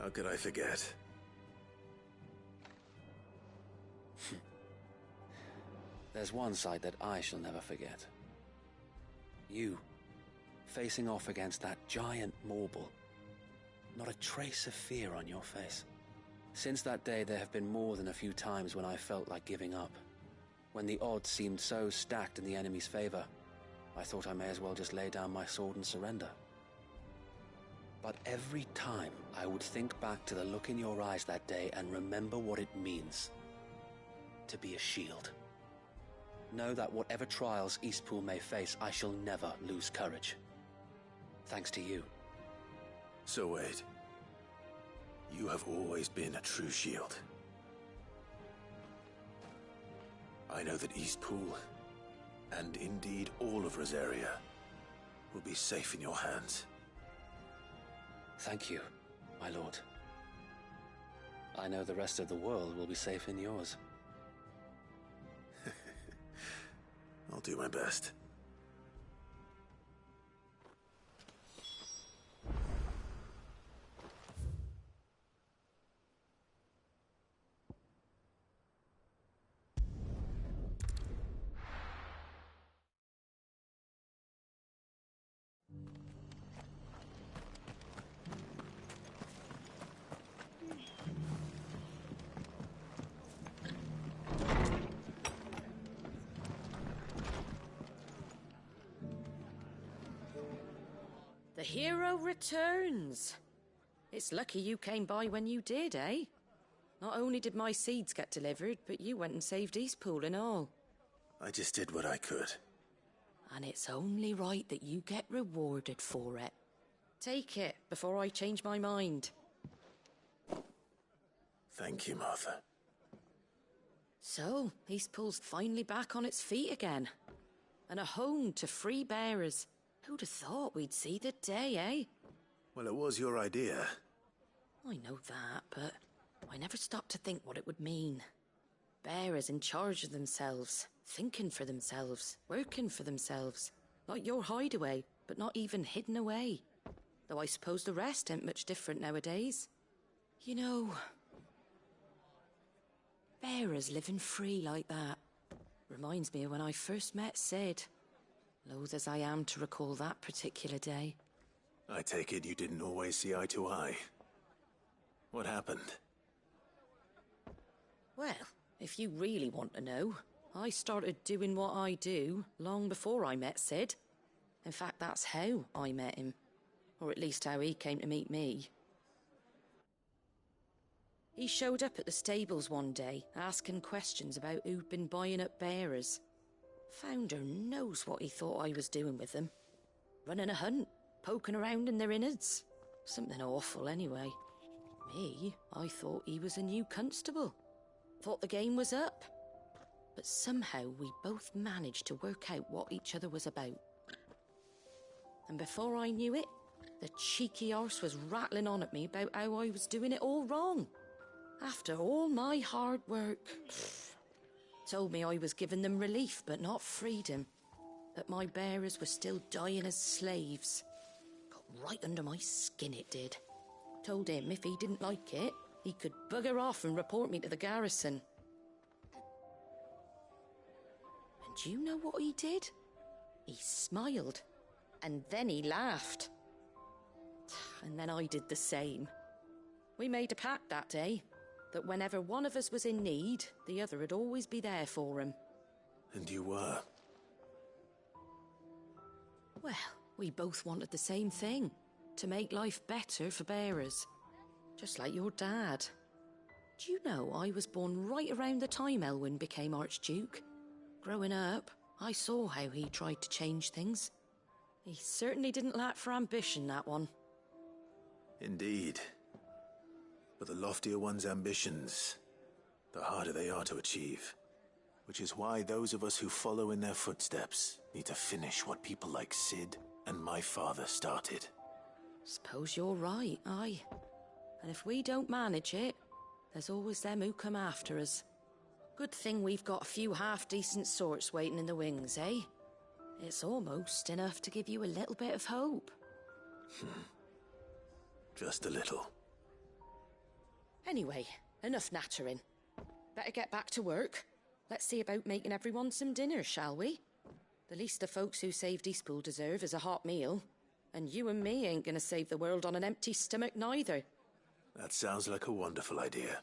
How could I forget? There's one sight that I shall never forget. You, facing off against that giant Morble. Not a trace of fear on your face. Since that day, there have been more than a few times when I felt like giving up. When the odds seemed so stacked in the enemy's favor, I thought I may as well just lay down my sword and surrender. But every time, I would think back to the look in your eyes that day and remember what it means to be a shield. Know that whatever trials Eastpool may face, I shall never lose courage. Thanks to you. So Wade, you have always been a true shield. I know that Eastpool, and indeed all of Rosaria, will be safe in your hands. Thank you, my lord. I know the rest of the world will be safe in yours. I'll do my best. The hero returns. It's lucky you came by when you did, eh? Not only did my seeds get delivered, but you went and saved Eastpool and all. I just did what I could. And it's only right that you get rewarded for it. Take it before I change my mind. Thank you, Martha. So, Eastpool's finally back on its feet again. And a home to free bearers. Who'd have thought we'd see the day, eh? Well, it was your idea. I know that, but I never stopped to think what it would mean. Bearers in charge of themselves, thinking for themselves, working for themselves. Like your hideaway, but not even hidden away. Though I suppose the rest ain't much different nowadays. You know, bearers living free like that reminds me of when I first met Sid. Loath as I am to recall that particular day. I take it you didn't always see eye to eye. What happened? Well, if you really want to know, I started doing what I do long before I met Sid. In fact, that's how I met him. Or at least how he came to meet me. He showed up at the stables one day, asking questions about who'd been buying up bearers. Founder knows what he thought I was doing with them. Running a hunt, poking around in their innards. Something awful anyway. Me, I thought he was a new constable. Thought the game was up. But somehow we both managed to work out what each other was about. And before I knew it, the cheeky arse was rattling on at me about how I was doing it all wrong. After all my hard work. Told me I was giving them relief, but not freedom. That my bearers were still dying as slaves. Got right under my skin, it did. Told him if he didn't like it, he could bugger off and report me to the garrison. And do you know what he did? He smiled. And then he laughed. And then I did the same. We made a pact that day. That whenever one of us was in need, the other would always be there for him. And you were? Well, we both wanted the same thing. To make life better for bearers. Just like your dad. Do you know I was born right around the time Elwyn became Archduke? Growing up, I saw how he tried to change things. He certainly didn't lack for ambition, that one. Indeed. But the loftier one's ambitions, the harder they are to achieve. Which is why those of us who follow in their footsteps need to finish what people like Cid and my father started. Suppose you're right, aye. And if we don't manage it, there's always them who come after us. Good thing we've got a few half-decent sorts waiting in the wings, eh? It's almost enough to give you a little bit of hope. Just a little. Anyway, enough nattering. Better get back to work. Let's see about making everyone some dinner, shall we? The least the folks who saved Eastpool deserve is a hot meal. And you and me ain't gonna save the world on an empty stomach neither. That sounds like a wonderful idea.